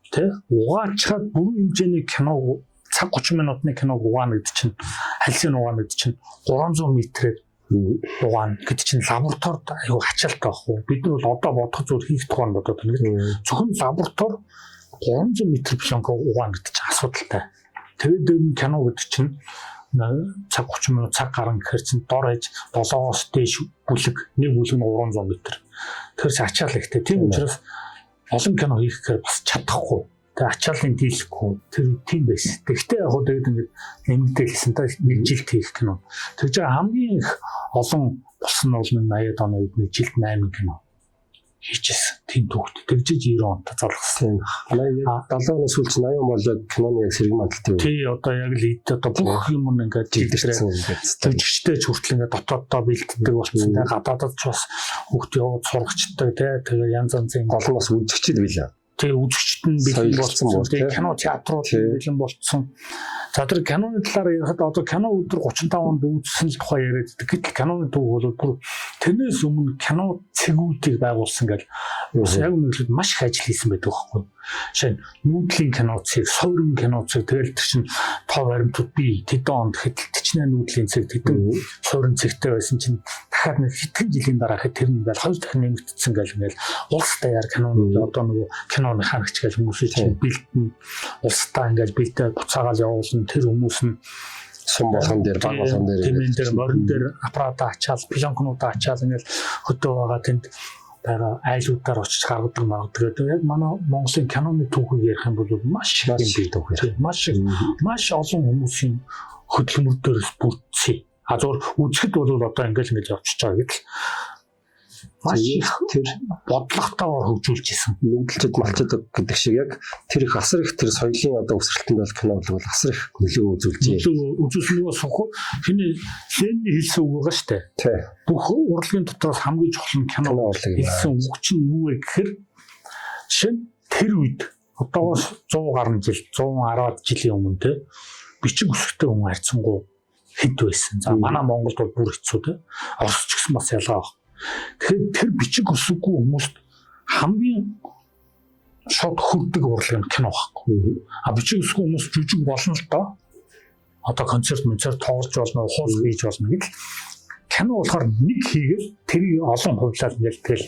тэ угаачаад бүрэн хэмжээний кино цаг 30 минутны киног угаана гэдэг чинь хальсын угаана гэдэг чинь 300 м-ээр угаана гэдэг чинь лабораторид аюу ачаалтай байхгүй. Бид нар бол одоо бодох зүйл хийх тухайн бодоод байна. Зөвхөн лаборатори 300 м пленк угаана гэдэг чинь асуудалтай. Тэгээд энэ кино гэдэг чинь цаг 30 минут цаг гарan гэхэр чинь дор хаяж 7-оос дээш бүлэг нэг бүлэг нь 300 м. Тэр чинь ачаал ихтэй. Тийм учраас олон кино хийх гэхээр бас чадахгүй. Тэгээ ачааллын дийлэхгүй тэр тийм байсан. Гэхдээ яг тэгээд ингээд нэмэгдэлсэн та нэг жилд хийх кино. Тэгж байгаа хамгийн их олон болсон нь бол 80-аад оны үед нэг жилд 8 кино хийчихсэн. Тийм түүхт. Тэгжиж 90 онтой залгасан. Манай яг 70 оны сүүлч 80 он бол яг киноны яг сэрэг мандалтай юу? Тий, одоо яг л одоо бүх юм ингээд жилдэрчтэй ч хүртэл ингээд дотооддоо бэлддэг болсон. Тэгээ гадаадд ч бас хүүхд яваад сурагчдаг тэгээ янз янзын гол нь бас үзэгчд билээ. Тэгээ үзэгчд нь бэлэн болсон. Тэгээ кино театрууд бэлэн болсон. За тэр киноны талаар ярихад одоо кино өдөр 35 онд үзсэн л тухай яриад байдаг. Гэтэл киноны төв бол бүр тэрнээс өмнө кино цэгүүдийг байгуулсан гэж яг үнэхээр маш их ажил хийсэн байдаг байхгүй. Жишээ нь нүүдлийн кино цэг, суврын кино цэг тэгэл тэр чинь тоо баримтууд би тэдэн онд хэдэлтчнээ нүүдлийн цэг тэдэн суврын цэгтэй байсан чинь дахиад нэг хэдхэн жилийн дараа тэр нь ингээл хоёр дахин нэмэгдсэн гэл ингээл улс даяар кинонууд одоо нөгөө киноны ханагч гэж хүмүүс чинь бэлтэн улстай ингээл бэлтээ буцаагаал явуулна тэр хүмүүс нь сум болгон дээр баг болгон дээр тэмэн дээр морин дээр аппарата ачаал пленкнуудаа ачаал ингээл хөдөө байгаа тэнд дараа айлуудаар очиж гаргадаг магадгүй. Яг манай Монголын киноны түүхийг ярих юм бол маш их юм бий. Маш олон хүмүүсийн хөдөлмөр дээрс бүрдсэн. А зур үзэхэд бол одоо ингээл явчихж байгаа гэдэг. маш их тэр бодлоготойгоор хөгжүүлж исэн. Нүүдэлчд малчд гэдэг шиг яг тэр их асар их тэр соёлын одоо өсрэлтэнд бол кино бол асар их нөлөө үзүүлжээ. Үзүүлсэн нөгөө суху хиний Ленний хэлсэн үг байгаа шүү дээ. Тий. Бүх урлагийн дотроос хамгийн чухал нь кино урлаг хэлсэн үг чинь юу вэ гэхээр жишээ нь тэр үед одоогоос 100 гаруй жил 110 жилийн өмнө те бичиг үсгтэй хүн харьцангуй хэд байсан. За манай Монголд бол бүр хэцүү те. Оросч гэсэн бас ялгаа баг. Тэгэхээр тэр бичиг үсэггүй хүмүүст хамгийн шууд хүрдэг урлаг нь кино байхгүй. А бичиг үсгүй хүмүүс жүжиг болно л доо. Одоо концерт тоглож болно, ухуулах хийж болно гэдэг. Кино болохоор нэг хийгээл тэрийг олон хувьлаад ингээл тэгэл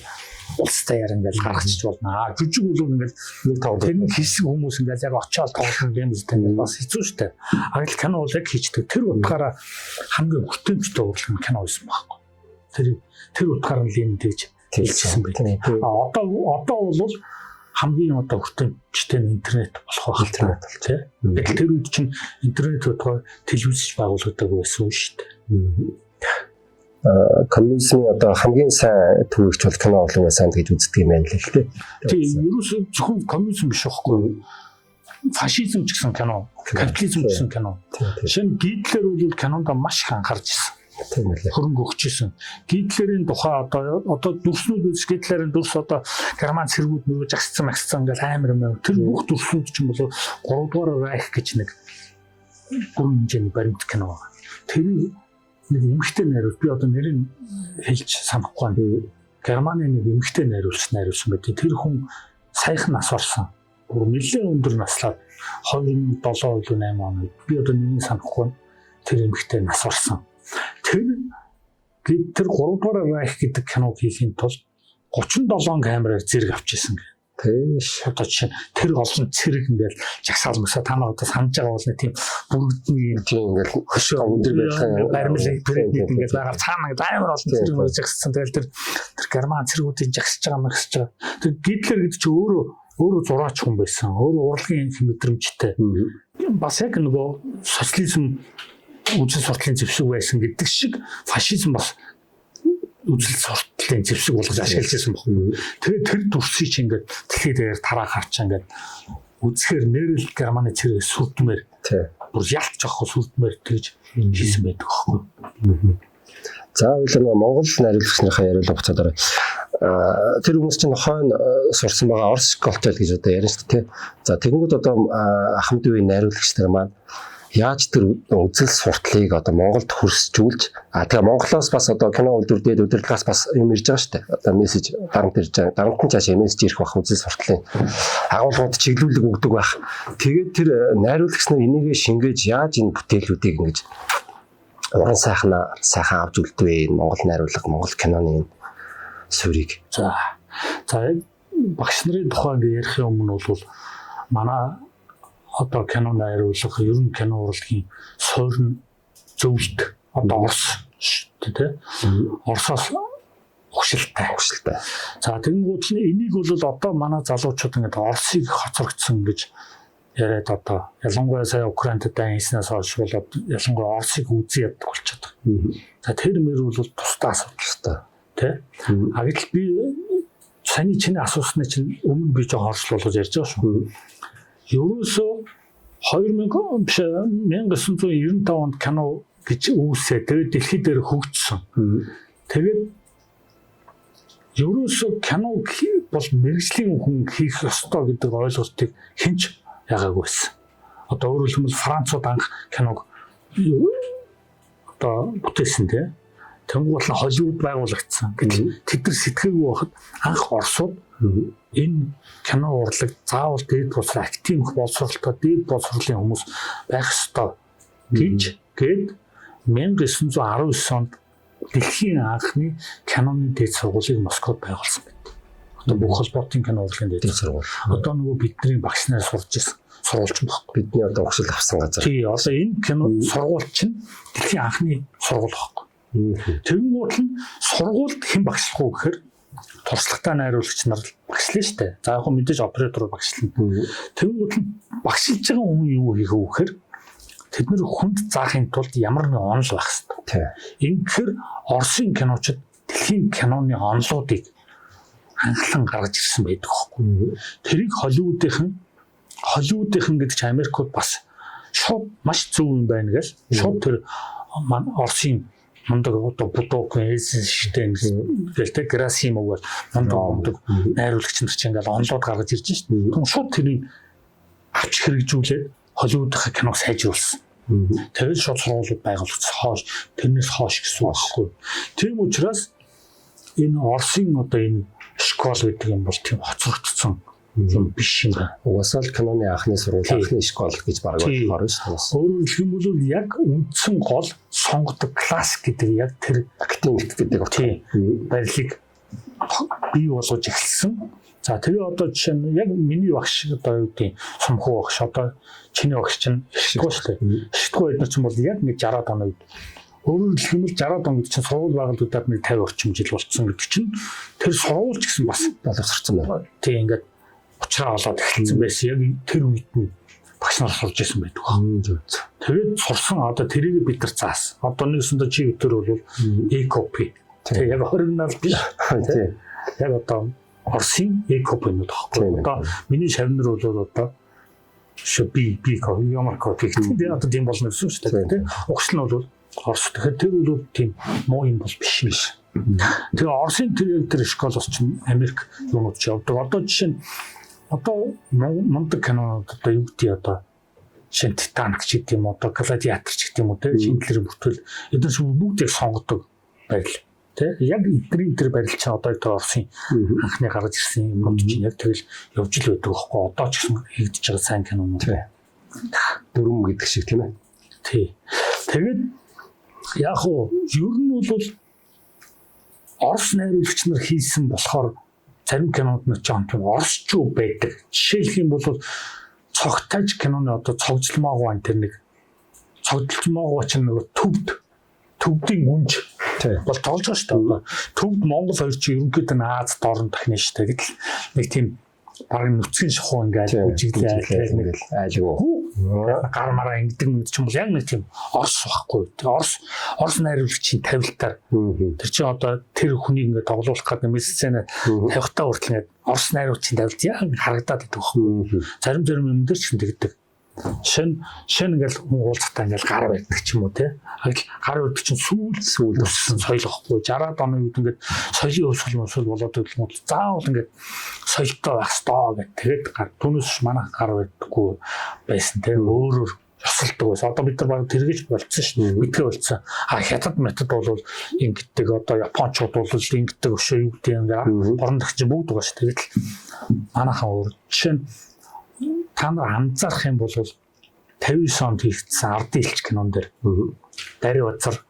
улстай яар ингээл гаргачих болно. А жүжиг бол ингээл нэг тоглох. Тэрний хийсэн хүмүүс ингээл яг очиод тоглох юм зүтэй бас хэцүү шттэ. А гэл кино бол яг хийчдэг. Тэр утгаараа хамгийн хүртээмжтэй урлаг нь кино байсан байхгүй. Тэр утгаараа л юм дэж хэлсэн байх. А одоо бол хамгийн одоо хүртээмжтэй интернет болох байх интернет бол тий. Тэгэхээр тэр үед чинь интернет утгаар телевизч байгуулагдаагүй байсан шүү дээ. Коммунизмын одоо хамгийн сайн төвөгч бол кино урлаг байсан гэж үздэг юм байна л л тий. Тийм ерөөсөө зөвхөн коммунизм биш байхгүй. Фашизм ч гэсэн кино, капитализм ч гэсэн кино. Шинэ Гитлер бол кинонд маш их анхаарч ирсэн. Тийм үү. Хөрөнгө өгчээсэн. Гитлерийн тухай одоо дүрснүүд Гитлерийн дүрс одоо Герман цэргүүд нөгөө жагсцсан ингээл амар юм. Тэр бүх дүрснүүд ч юм бол 3 дугаар Райх гэж нэг гүн хэмжээний баримт кино. Тэр нэг эмэгтэй найруулж би одоо нэрийг хэлж санахгүй байна. Германы нэг эмэгтэй найруулсан байдаг. Тэр хүн саяхан нас орсон. Бүр нэлээд өндөр наслаад 2007 или 8 он үед би одоо нэрийг санахгүй байна. Тэр эмэгтэй нас орсон. Тэр 3 дугаар Райх гэдэг киног хийхин тулд 37 камераар зэрэг авчихсан гэх. Тэш одоо чинь тэр олон цэрэг ингээл жагсаал мөсө та нар одоо санаж байгаа бол тийм бүрдний тийм ингээл хөшөө өндөр байдлаа баримл пирамид ингээл байгаа цаана амар олон цэрэг мөрөж жагссан. Тэгэл тэр Герман цэргүүдийн жагсаж байгаа мэгсэж байгаа. Тэр Гитлер гэдэг чинь өөрөө зураач хүн байсан. Өөрөө урлагийн мэдрэмжтэй. Бас яг нөгөө социализм үжил суртлын зэвсэг байсан гэдэг шиг фашизм бас үжил суртлын зэвсэг болгож ашиглаж байсан байна. Тэр дүрсийг чинь ингээд дэлхийд дээр тараа харчаа ингээд үзэхээр нэрэл Германы цэрэг сүрдмээр бүр ялт жоохоо сүрдмээр тэгж хийсэн байдаг аахгүй. За хоёул Монгол найруулагчныхаа яриулга буцаад орё. Тэр хүмүүс чинь хойно сурсан байгаа Орос школтой гэж одоо ярина шүү дээ. За тэгэнгүүт одоо хамт үеийн найруулагч нар маань яаж тэр үзэл суртлыг одоо Монголд хөрсжүүлж тэгээ Монголоос бас одоо кино үйлдвэрлээд удирдлагаас бас юм ирж байгаа шүү дээ. Одоо мессеж дарамт ирж байгаа. Дарамтын цааш мессеж ирэх бах үзэл суртлын агуулгууд чиглүүлэг өгдөг байх. Тэгээд тэр найруулагч нар энийгээ шингээж яаж энэ бүтээлүүдийг ингэж уран сайхан авч үлдвэ Монгол найруулга Монгол киноны суурийг. За багш нарын тухай ингээ ярих юм бол манай одоо кино найруулга ер нь кино урлагийн суурин зөвлөлт одоо Орос шүү дээ. Оросоос ухшилтай. За тэгэнгүүт нь энийг бол одоо манай залуучууд ингээд Оросыг хоцрогдсон гэж яриад одоо ялангуяа сая Украинд дайнснаас хойш болоод ялангуяа Оросыг үзий яддаг болчиход байгаа. За тэр мөр бол тусдаа асуудалтай тий. А гэтэл би саний чиний асуусны чинь өмнө би жоо хорслуулж ярьж байгаа шүү. Ерөөсөө 1995 онд кино гэж үүсээ. Тэгээд дэлхийд дээр хөгжсөн. Тэгээд ерөөсөө кино бол мэргэжлийн хүн хийх ёстой гэдэг ойлголтыг хинч ягаагүйсэн. Одоо өөрөөр хэлбэл Францууд анх киног одоо бүтээсэн тийм. Тэнгуул нь Холливуд байгуулагдсан. Гэтэл тэд нар сэтгээгүй байхад анх Оросууд энэ кино урлаг заавал дээд боловсрол актив боловсролтой дээд боловсролын хүмүүс байх ёстой гээд 1919 онд дэлхийн анхны киноны дээд сургуулийг Москвад байгуулсан байдаг. Одоо бүх холбоотын кино урлагийн дээд сургууль. Одоо нөгөө бидний багш нар сурж ирсэн сургууль ч байхгүй. Бидний одоо ухшил авсан газар. Тий, одоо энэ кино сургууль чинь дэлхийн анхны сургууль байхгүй. Тэгэнгүүт нь сургуульд хэн багшлах уу гэхээр туршлагатай найруулагч нар багшлана шүү дээ. За яг хөө мэдээж оператор багшлана. Тэгэнгүүт нь багшилж байгаа хүн юу хийх вэ гэхээр тэд нар хүнд заахын тулд ямар нэгэн онол байх хэрэгтэй. Ингэхээр Оросын киночид дэлхийн киноны онолуудыг анхлан гаргаж ирсэн байдаг хөөхгүй. Тэрийг Холливуудынхан гэдэг чинь Америкууд бас шууд маш зөв юм байна гэж шууд тэр Орсын мундаг одоо Будок Эйзенштейн гэл тэ Герасимов бол мундаг найруулагч нар чинь ингээл онолууд гаргаж ирж шít. Тэгм шууд тэрийг авч хэрэгжүүлээд Холливуудынхаа киног сайжруулсан. Тэгэл шууд сургуулиуд байгуулагдсан хоош тэрнээс хоош гэсэн үг байхгүй. Тийм учраас энэ Орсын одоо энэ школ гэдэг юм бол тийм хоцрогдсон юм биш юм байна. Угаасаа л киноны анхны сургууль, анхны школ гэж баг болохоор шүү дээ. Өөрөөр хэлэх юм бол яг үндсэн гол сонгодог класс гэдэг яг тэр академик гэдэг барилыг бий болгож эхэлсэн. За тэгээ одоо жишээ нь яг миний багш одоо юу гэдэг сумхуу багш одоо чиний багш чинь шигтгүй шүү дээ. Шигтгүй бид нар чинь бол яг нэг 60-аад оны үед өөрөөр хэлэх юм бол 60-аад онд чинь сургууль байгуулагдаад нэг 50 орчим жил болсон гэдэг чинь тэр сургууль ч гэсэн бас боловсрцсан байна. Тий ингээд уучраа болоод эхэлсэн байсан. Яг тэр үед нь багш нар сурж ирсэн байдаг. Тэгээд сурсан одоо тэрийг бид нар заасан. Одоо нэгсэндээ чи өтөр бол e-copy. Тэгээ яг оригинал биш. Тий. Яг одоо Орсын e-copy-нууд аахгүй. Одоо миний шавнар бол одоо би ямар копи гэдэг. Одоо тийм болно гэсэн шүү дээ. Тэ. Угсал нь бол Орос. Тэгэхээр тэр бол тийм муу юм бол биш юм шиг. Тэгээ Оросын тэр школоос чинь Америк юмуд ч явдаг. Одоо жишээ нь одоо мундаг кинонууд одоо юу гэдэг одоо жишээ нь Титаник ч гэдэг юм одоо Гладиатор ч гэдэг юм уу те шинжлэр бүтээл эдгээр шиг бүгдийг сонгодог байл. Тэ яг эдгээр тэр барил чинь одоо тэр Оросын анхны гаргаж ирсэн юмуд чинь яг тэгэл явж л байдаг байхгүй. Одоо ч гэсэн хийгдэж байгаа сайн кинонууд. Дүрм гэдэг шиг тийм ээ. Тий. Тэгээд яг уу ер нь бол Орос найруулагч нар хийсэн болохоор зарим кинонууд нь ч юм оросчуу байдаг. Жишээлх юм бол цогтойж киноны одоо цогцлмоогоо ан тэр нэг цогцлмоогоо ч нэг төвдийн гүнж бол тоглож байгаа шүү дээ. Төвд Монгол хоёр чи ерөнхийдөө Аз дорн тахна шүү дээ. Гэтэл нэг тийм бараг нүцгэн шахуу ингээл үжиглээ нэг айлгүй гар мараа ингэдэг юм ч юм бол яг нэг тийм Орос байхгүй. Тэгээ Орос найруулагчийн тавилтаар тэр чинь одоо тэр хүнийг ингээд тоглуулах гэдэг мессежээр тавихтаа хүртэл ингээд Орос найруулагчийн тавилт яг харагдаад байдаг байхгүй. Зарим юм дээр ч тэгдэг. Шин ингээл хүн уулзахтаа ингээл гар байдаг ч юм уу те. Гар байдаг чинь сүүл өссөн соёл واخгүй. 60-аад оны үед ингээд соёлын өсвөл болоод байгаа юм. Заавал ингээд соёлтой байх ёстой гэдэг. Тэгээд түүнээс манайх гар байдаггүй байсан те. Өөрөөр ёсолдог байсан. Одоо бид нар баг тэргэж болцсон шүү дээ. Мэдгээ болцсон. Хятад метод бол ингэдэг одоо японочууд бол ингэдэг өшөө юу гэдэг юм даа. Орондогч бүгд байгаа шүү дээ. Тэгэл манайхаа өөр жишээ нь та нар анзаарах юм бол 59 онд хийгдсэн Ардын элч кинон дээр Дари Базар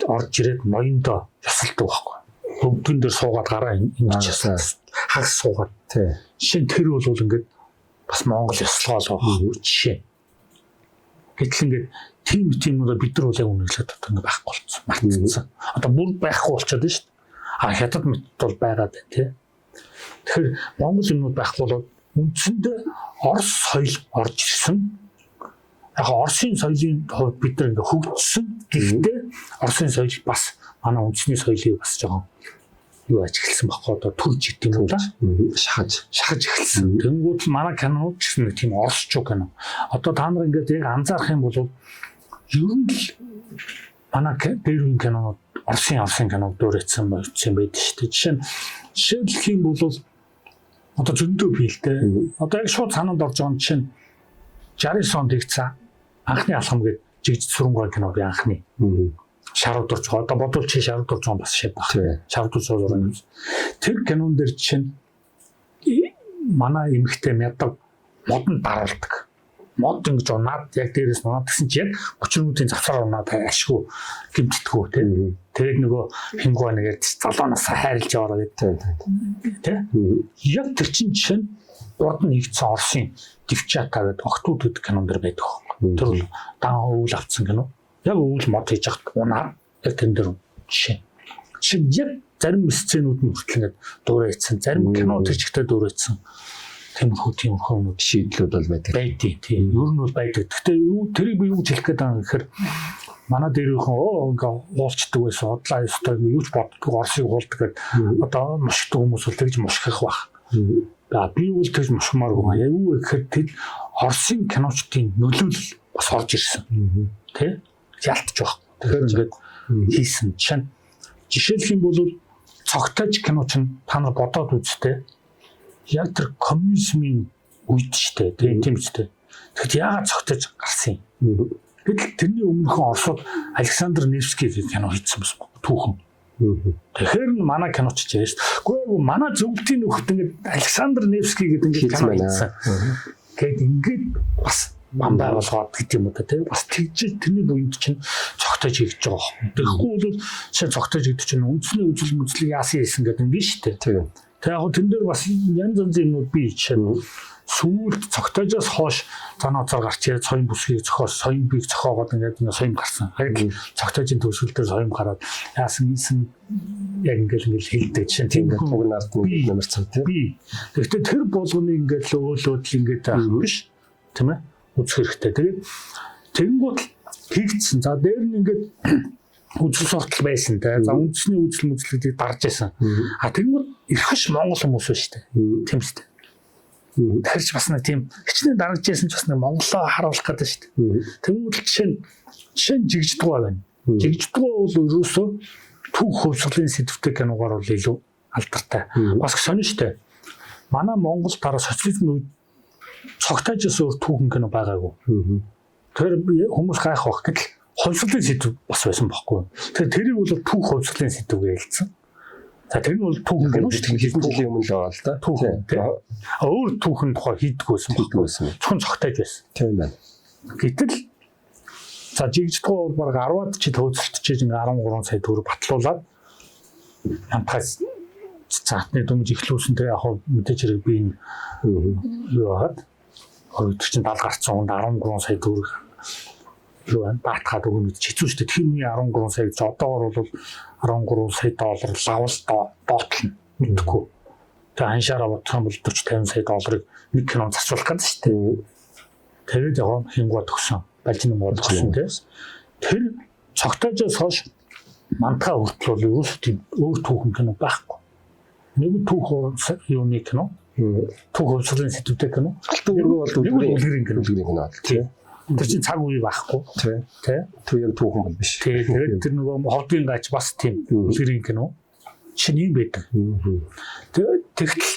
орж ирээд ноёндоо ёсолдог байхгүй. Бүгдэн дээр суугаад гараа ингэж ясан. Хагас суугаад. Жишээ нь тэр бол ингээд бас Монгол ёслогоо л байгаа жишээ. Гэтэл ингээд тийм юмудаа бид нар бол яг үнэглээд одоо ингээд байхгүй болцсон. Мартцсан. Одоо бүр байхгүй болчиход байна шүү дээ. Хятад метод бол байгаад байна тий. Тэгэхээр Монгол юмуд байхгүй болоод үндсэндээ Орос соёл орж ирсэн. Яг Оросын соёлын хувьд бид нар ингээ хөгжсөн. Гэхдээ Оросын соёл бас манай үндэсний соёлыг бас жоохон юу ажигласан баггүй одоо төрж идэв юм да. Шахаж эхэлсэн. Тэнгүүд манай кинонууд ч гэсэн нэг тийм оросчуу кино. Одоо та нар ингээд яг анзаарах юм бол ер нь л манай дээр үн кинонууд Оросын кинонууд дөөрэтсэн байдаг шүү дээ. Жишээлх юм бол одоо зөндөө бий л дээ. Одоо яг шууд санаанд орж байгаа жишээ нь 69 онд хийгдсэн анхны алхам гэдэг жигж сүрэнгүй кино би анхны. Шаруудурч одоо бодвол чи шаруудурч байгаа бас шийд баг. Шаруудурч байгаа юм. Тэр кинон дээр жишээ нь манай эмэгтэй мядаг модон даралдаг. Мод ингэж унаад яг дээрээс унаад гэсэн чи яг 30 минутын завсаар унаад ашгүй гимтдэггүй тийм. Тэгээд нөгөө хингуа нэгээд залуунаасаа хайрлж яваараа гэдэг тийм. Яг тэр чинь жишээ нь урд нь хийгдсэн Оросын Девчата гэдэг октод гэдэг кинон дэр байдаг. Тэр бол дан өвөл авцсан кино. Яг өвөл мод хийж хат унаад яг тэр дээр жишээ. Жишээ яг зарим сценүүд нь хүртэл ингээд дуурай ийцэн, зарим кино төрчгтэй дуурай ийцэн. Тиймэрхүү шийдлүүд бол байдаг. Тийм. Ер нь бол байдаг. Гэхдээ тэрийг би юу хэлэх гээд байгаа гэхээр манай дээрийнхэн ингээ уулчдаг байсан. Удлаа ёстой юу ч боддгоо Оросыг уулдаг гэдэг. Одоо мушигдаг хүмүүс бол тэгж мушгих байх. Би бол тэгж мушгмааргүй. Яг юу гэхээр тэд Оросын киночдын нөлөөлөл бас орж ирсэн. Тэ? Ялтж байгаа. Тэгэхээр ингээд хийсэн чинь жишээлх юм бол цогтойж кино чинь та нар бодоод үзтээ. Яг тэр коммунизмын үед штэ тийм үстэй. Тэгэхэд яагаад цогтойж гарсан юм? Гэтэл тэрний өмнөхөн Оросууд Александр Невский гэх кино хийсэн байсан түүхэн. Тэгэхээр манай киноч чээс. Гэхдээ манай зөвлөлтийн нөхөд ингээд Александр Невский гэдэг ингээд кино хийсэн. Тэгэд ингээд бас бамбай болгоод гэдэг юм уу те. Бас тэгж тэрний буйнд чинь цогтойж хийж байгаа. Тэгэхгүй бол шээ цогтойж гэдэг чинь үндэсний үзэл мүзлийг яасан хийсэн гэдэг юм биш үү? Тийм. Тэгээ яг тэн дээр бас янз янзын юмуд бий чинь сүүлд цогтойжоос хойш занооцоор гарч ирээд соён бүсгийг зохиос соён бийг зохиогоод ингээд соён гарсан. Яг цогтойжийн төвшөл дээр соён гараад яасан ийсэн яг ингээд хэлдэг чинь тийм уг нарт нэмэр цав тийм. Гэхдээ тэр болгоны ингээд өөлөөдл ингээд байх биш тийм ээ үзэх хэрэгтэй. Тэгээд тэнгуут хийгдсэн. За дээр нь ингээд үзэл суртал байсан те. За үндэсний үзэл мүзлүүдийг дарж байсан. Тэнгуут эрхэш монгол хүмүүс байна шүү дээ. Тийм шүү дээ. Тэрч бас нэг тийм хичнээн дарагж байсан ч бас нэг монголоо харуулах гэдэг шүү дээ. Тэнгуут жишээ нь жигждгоо байна. Жигждгоо бол ерөөсөө түүх хөвсгөлийн сэдвтэй киногаар бол илүү алдартай. Бас сонин шүү дээ. Манай Монгол дараа социализмын үед цогтойжоос өөр түүхэн кино байгаагүй. Тэр хүмүүс гайх бах гэтэл хувьсгалын сэдв бас байсан байхгүй. Тэрийг бол түүх хувьсгалын сэдв гэж хэлсэн. За тэр нь бол түүхэн кино шүү дээ. Хэдэн жилийн өмнө л байгаа л да. Түүхэн. Өөр түүхэн тухай хийдэг байсан байхгүй. Зөвхөн цогтойж байсан. Тийм байна. Гэтэл за жигждгоо бол баг 10-аад жил хөөцөлтөж 13 сая төгрөг батлуулаад амтгаас цаатны дүнж ихлүүлсэн тэр яг мэдээж хэрэг би энэ юу хаад өөр чинь 70 гарцсан 13 сая төгрөг юу байна баатгаад өгнө гэж хэцүү шүү дээ. Тэр үеийн 13 сая за одоогор бол 13 сая доллар лавал доотлно мэдгүй. Тэгээ аншаараа бодох юм бол 40-50 сая долларыг нэг кинонд зарцуулах гэдэг шүү дээ. Тэгээд яг хингуа төгсөн. Балжин мод төгсөн тийм. Тэр цогтойжоос хойш мантаа хүртэл бол юу ч тийм өөр түүхэн кино байхгүй. Нэг түүх юуны кино. Түүх хувьсгалын сэдвтэй кино. Нэг бол үлгэрийн кино тийм. Тэр чинь цаг үе байхгүй. Тэ. Тэр яг түүхэн бол биш. Тэгээд тэр нөгөө ховдын гач бас тийм үлгэрийн кино. Чинь юм байдаг. Тэгээд тэгтэл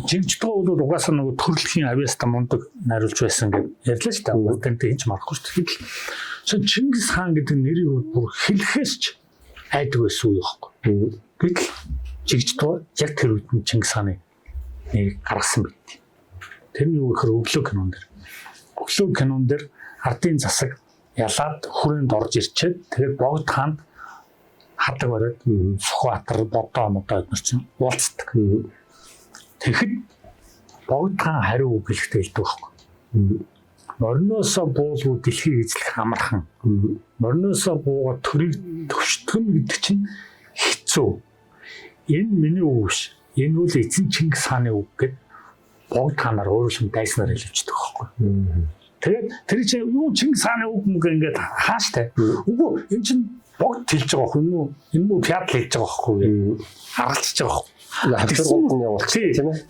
жигждгоо бол угаасаа нөгөө төрөлхийн авьяаста мундаг найруулж байсан гэж ярьлаа шүү дээ. Тэнтэй хинч марахгүй шүү дээ. Тэгтэл Чингис хаан гэдэг нэрийг бүр хэлэхээс ч айдаг байсан уу яахгүй. Гэтэл жигждгоо яг тэр үед нь Чингис хааны нэрийг гаргасан байт. Тэрний юу гэхээр өглөө кинон дэр. Өглөө кинон дэр ардын засаг ялаад хүрээнд орж ирчээд тэгээд богд хаанд хадаг бариад Сүхбаатар бодоо модоо эднэр чинь уулздаг. Тэгэхэд богд хаан хариу үг хэлэхдээ хэлдэг байхгүй. Мориноосоо буулгүй дэлхийг эзлэх амархан. Мориноосоо буугаад төрийг төвшдгөн гэдэг чинь хэцүү. Энэ миний үг биш. Энэ үл эзэн Чингис хааны үг гэд богд хаанаар өөрөөр дайснаар хэлвчдэг байхгүй. Тэгээд тэр чинь юу Чингис хааны үг мөг ингээд хааштай. Үгүй энэ чинь богд хэлж байгаа байхгүй юу? Энэ муу пяд хэлж байгаа байхгүй юу? Харгалцж байгаа байхгүй.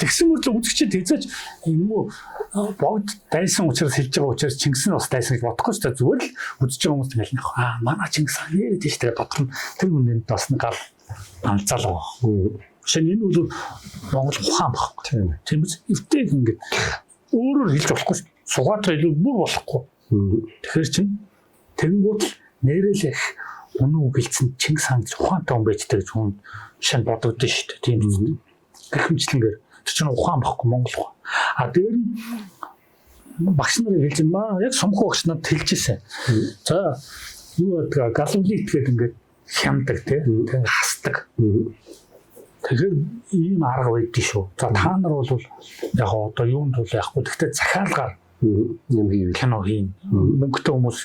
Тэгсэн мэт үзэгчид хэзээч энэ муу богд дайсан учраас хэлж байгаа учраас Чингис нь бас дайсан гэж бодохгүй ч зүгээр л үзэж байгаа хүмүүс хэлнэ. Манай Чингис хаан яриад тийш тэгээд бодох нь тэр хүнэнд бас нэг гал анцаал байгаа. Шинэ энэ бол Монгол ухаан багхгүй. Тийм биз? Эвтэйг ингээд өөрөөр хэлж болохгүй. Сугаатар илүү бүр болохгүй. Тэгэхээр чинь тэнгуут нэрэл их үнэн үг хэлсэн Чингис хаан ухаантай хүн байж байгаа гэж хүн шинэ бодогдсон шүү дээ. Тийм биз? Гэхмэчлэнгээр тэр чинь ухаан багхгүй Монгол ухаан. Дээр нь багш нарын хэлж маа яг сумхуу багш надад хэлж ирсэн. За юу гэдэг галвлит гэдэг ингээд хямдаг тийм хасдаг. Тэгэхээр ийм арга байдгийг шүү. За та нар бол яг одоо юунд бол яахгүй. Гэхдээ захиалгаар юм хийв. Кино хийн. Мөнгөтэй хүмүүс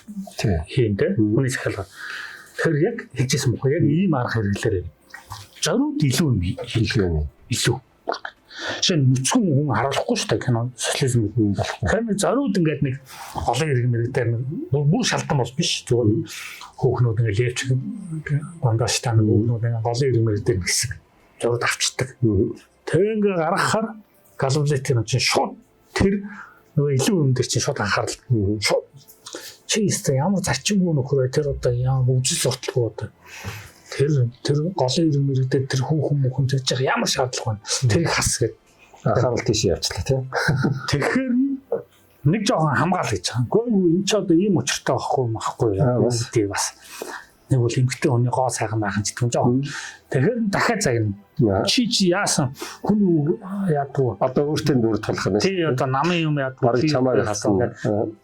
хийн те. Хүний захиалгаар. Тэгэхээр яг хэлжсэн бохгүй. Яг ийм арга хэрэглээрээ. Зориуд илүү юм хийх юм. Илүү. Жишээ нь нүцгэн хүн харуулахгүй шүү дээ кино социализм болохгүй. Тэгэхээр зориуд ингээд нэг олон иргэн мэрэгдээр бүр шалтан бол биш. Зүгээр хөөхнүүд ингээд левч бандаштай нэг хөөхнүүд ингээд олон иргэн мэрэгдээр гэсэн зориуд авчдаг. Тэгээ ингээд гаргахаар галвлетийн чинь шууд тэр нөгөө илүү юм дээр чинь шууд анхаарал. Чи ямар зарчимгүй нөхөр тэр одоо ямар үжил сурталгүй одоо тэр голын иргэн мэрэгдээ тэр хүн тэгж байгаа ямар шаардлага байна. Тэрийг хас гэдэг анхаарал тийш явчлаа тийм. Тэгэхээр нэг жоохон хамгаал гэж байгаа. Гэхдээ энэ ч одоо ийм учиртай байхгүй гэдэг бас нэг бол эмгтэй хүний гоо сайхан байх нь ч жоохон. Тэгэхээр дахиад загна. Чи яасан хүн яадгүй одоо өөртөө дүр тулах нь. Тий одоо намын юм яадгүй чамаар хасан.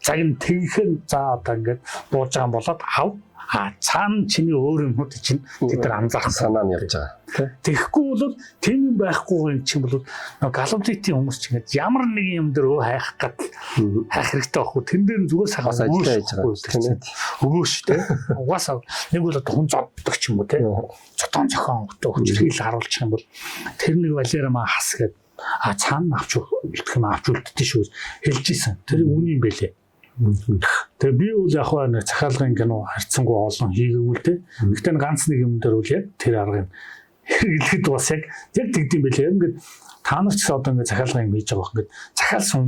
Загна тэгэхэд за одоо ингээд дууж байгаа болоод хав цаана чиний өөр юмнууд чинь тэд нар анзаарах санаа нь явж байгаа. Тэгэхгүй бол тийм юм байхгүй юм чинь бол галвлитийн хүмүүс ч ингээд ямар нэг юм дээр хайх гад хайх хэрэгтэй байхгүй. Тэн дээр зүгээр сайхан ажиллаж байгаа. Өгөө шүү дээ. Угаасаа нэг бол хүн зоддог ч юм уу те. Цотон зохион хүчрхийл харуулчих юм бол тэр нэг валерама хас гээд цаана авч үлдэх юм авч үлддээ шүү хэлж исэн. Тэр үний юм байлээ. Тэгээ би үл яг нэг захиалгын кино харьцангуй олон хийгээгүй л дээ. Гэхдээ ганц нэг юм дээр үл яг тэр аргыг хэрэглэхэд бас яг тэгдэм байлээ. Ингээд та нар ч одоо ингээд захиалгын юм хийж байгаа юм. Ингээд захиалсан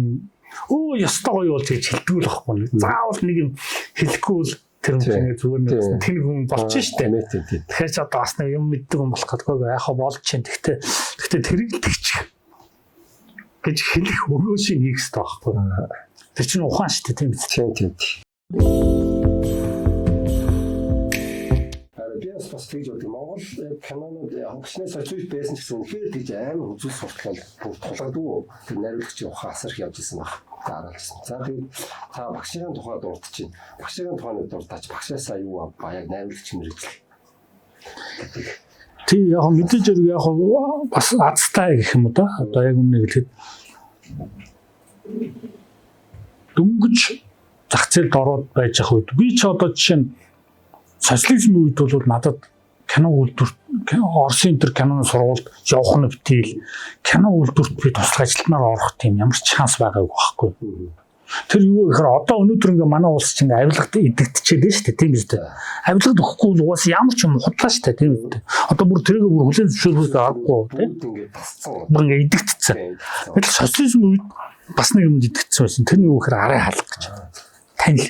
ёстой гоё бол тэгж хэлдэг л байхгүй. Заавал нэг юм хэлэхгүй бол тэр ингээд зүгээр нэг тэн хүн болчих штэ. Тэгэхээр ч одоо бас нэг юм мэддэг юм болох гэдэггүй яхаа болж чинь. Гэхдээ тэрийг тэгчих гэж хэлэх өгөөш хийх хэрэгтэй байхгүй. Тэр чинь ухаан шүү дээ тийм биз? Тийм. Арабиас бас тэгж үү Монгол канонууд хогсны социалист байсан гэсэн үнэхээр тэгж амар үзүүл суртал тулгадгүй тэр найруулагчийн ухаан асар их явж исэн баг. Дараалсан. За тэгээд та багшийн тухай дурдж чинь. Багшийн тухайд дурдаач багшаасаа юу ба яг найруулагч мэрэгжил. Тий яг мэдээж яг бас азтай гэх юм уу да. Одоо яг үнэ хэлэхэд дөнгөж зах зээлд ороод байж ах үед би ч одоо жишээ нь социализмын үед бол надад кино үйлдвэрт Оросын тэр киноны сургуульд явах нь битэл кино үйлдвэрт би туслах ажилтнаар орох тийм ямар ч шанс байгаагүй байхгүй. Тэр юу гэхээр одоо өнөөдөр ингээ манай улс чинь авилгад идэгдчихэд дээ шүү дээ тийм биз дээ. Авилгад өгөхгүй бол уус ямар ч юм худлаа шүү дээ тийм биз дээ. Одоо бүр тэрийг бүр хүлээн зөвшөөрөх аргагүй тийм. Бүр ингээ идэгдсэн. Тэгэл социализмын үед бас нэг юм идэгдсэн байсан. Тэр нь юу гэхээр арай хаалга гэж. Танил.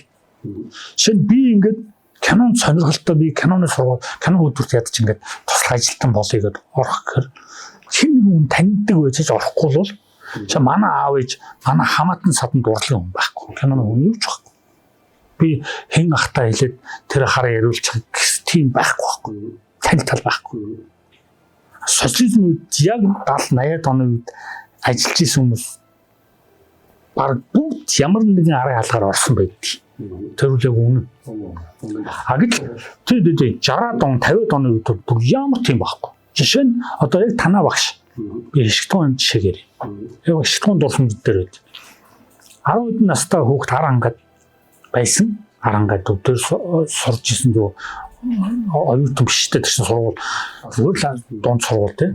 Шинэ би ингээд кинон сонирхолтой би киноны сургууль кино үйлдвэрт ядаж ингээд туслах ажилтан болъё гэдээ орох гэхээр хэн нэг хүн таньдаг байж орохгүй бол чи манай аав ээж манай хамаатан саданд дурлах хүн байхгүй. Киноны хүн юу ч байхгүй. Би хэн ахтаа хэлээд тэр хараа яриулчих тийм байхгүй байхгүй. Танил байхгүй. Социализм үед яг 70 80-аад оны үед ажиллаж исэн хүмүүс баг бүгд ямар нэгэн арга алгаар орсон байдаг. Тэр үл яг үнэн. Гэтэл тий 60-аад он 50-аад оны үед бүр ямар тийм байхгүй. Жишээ нь одоо яг танаа багш. Би Ишгтун жишээгээр. Яг Ишгтун дурсамж дээр байд. 10 настай хүүхд харангад байсан. Харангад өвдөр сурж исэн дөө оюутан биштэй гэсэн сургууль. Зүгээр л дунд сургууль тий.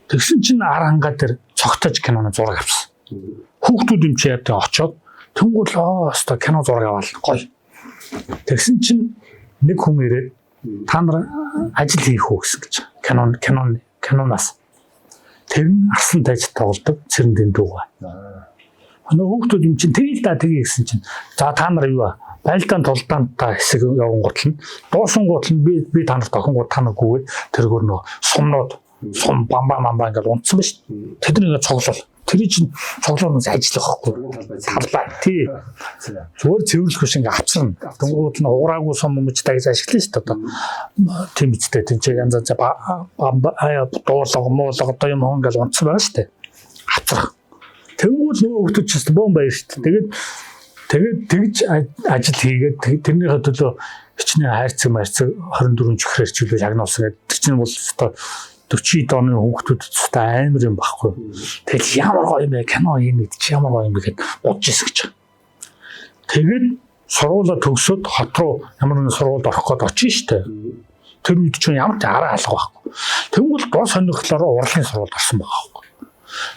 Тэгсэн чинь харангад тэр цогтож киноны зураг авсан. Хүүхдүүд юм чи яа очоод тэнгуул өстой кино зураг аваад гоё. Тэгсэн чинь нэг хүн ирээд та нар ажил хийх үү гэсэн гэж. Кинонаас. Тэр нь арсан тайж тоглодог цэрэндийн дүү байна. Хүүхдүүд юм чинь тэгэл да тгий гэсэн чинь за та нар юу байлдаан тулдаан та хэсэг явангуутл нь дуусан гутал нь би та нарт охин гут та нар гүгээд тэргээр нөө сумнууд сум бамба ингээд унтсан ба шүү. Тэд нэг цоглол. Тэр чинь цоглоноос ажиллах байхгүй. Талбай. Тий. Зүгээр цэвэрлэх биш ингээд авчрна. Тэнгууд нь уураагүй сум мөч дагж ашиглана шүү дээ одоо. Тийм үстэй тийм чи янз янз дуулга муулга одоо юм ингээд унтсан байгаа шүү дээ. Авчрах. Тэнгууд нөгөө хүмүүс ч гэсэн бомб баяр шүү дээ. Тэгээд тэгж ажил хийгээд тэрнийхээ төлөө хичнээн хайрцаг 24 чихрээр чиглэж агнуулсан гэдэг. Тэр чинь бол одоо 40 оны хүүхдүүд цустай амар юм баггүй. Тэгэл ямар гоё юм бэ? Кино ийм гэдэг чи ямар гоё юм бэ гэд бодож ирсэн гэж. Тэгээд сургуулаа төгсөөд хот руу ямар нэгэн сургуульд орох гээд очив штэ. Тэр үед чинь ямар ч арга алга байхгүй. Тэнгүүл гоо сонирхлоороо урлагийн сургуульд орсон байгаа байхгүй.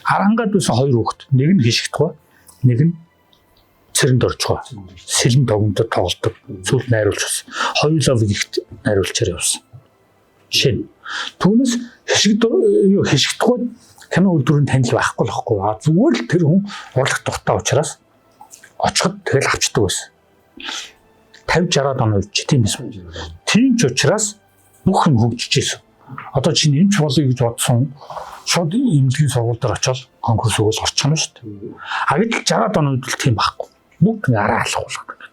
Харангаад байсан хоёр хүүхэд. Нэг нь хишигдгоо, нэг нь цэрэнд орж байгаа. Сэлэн тогомдод тоглолдог. Сүүл найруулж байсан. Хоёулаа ихт найруулчаар явсан. Жишээ. Түүнээс хишигдгоо кино үйлдвэрийн танил байхгүй л байхгүй. Зүгээр л тэр хүн урлах дуртай учраас очиход тэгэл авчдаг байсан. 50-60 он үеч тийм эсвэл. Тийм ч учраас бүх юм хөгжиж ирсэн. Одоо чинь эмч болъё гэж бодсон шууд эмнэлгийн сургууль дээр очиод конкурс өгөөс орчих юм шүү дээ. А гэтэл 60 он үед л тийм байхгүй. Бүгд арай алах болгоно.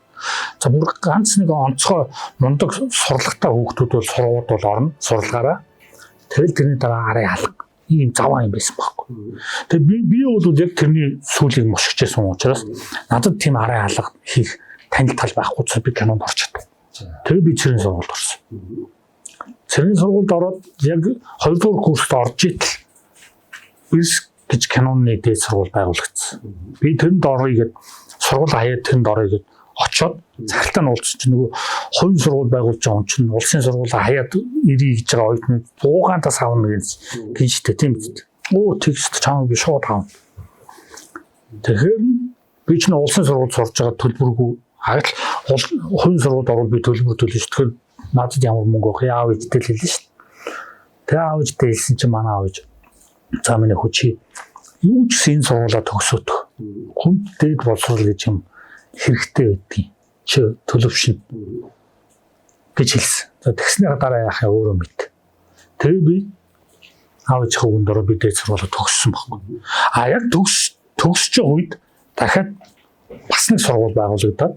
За бүр ганц нэг онцгой мундаг сурлагатай хүүхдүүд бол сургуулиуд бол орно сурлагаараа. Тэгэл тэрний дараа арай алга. Ийм заваа юм байсан байхгүй. Тэгээ би бол яг тэрний сүүлийг мушгижсэн учраас надад тийм арай алга хийх танил тал байхгүй ч би кинонд орч чадав. Тэгээ би цэргийн сургуульд орсон. Цэргийн сургуульд ороод яг 2 дугаар курст орж итэл бис гэж киноны дээд сургууль байгуулагдсан. Би тэрэнд орё гэд сургууль хаяад тэрэнд орё гэд очоод цагтаа нь уулзсан чинь нөгөө хувийн сургууль байгуулж байгаа хүн чинь улсын сургууль хаяад ирээ гэж байгаа оюутнууд буугаантаас авна гэж штэ тийм үү. Оо текст чам би шууд аав. Тэгэхээр би чинь улсын сургууль сурж байгаа төлбөргүй хагал хувийн сургуульд орвол би төлбөр төлнө шүү. Тэгэхээр надад ямар мөнгө өгөх яав гэдэл хэлнэ шүү. Тэгээ аав ээжтэй хэлсэн чинь манай аав ээж за миний хүчи юу ч энэ сургуулаа төгсөөд хүнд дээд боловсрол гэж юм хэрэгтэй байдгийг чи төлөвшнө гэж хэлсэн. За тэгснээр дараа яах юм өөрөө мэд. Тэгээ би аав ээжийнхээ үндөрөө би дээд сургуулаа төгссөн байхгүй. А яг төгсөж байгаа үед дахиад бас нэг сургууль байгуулагдаад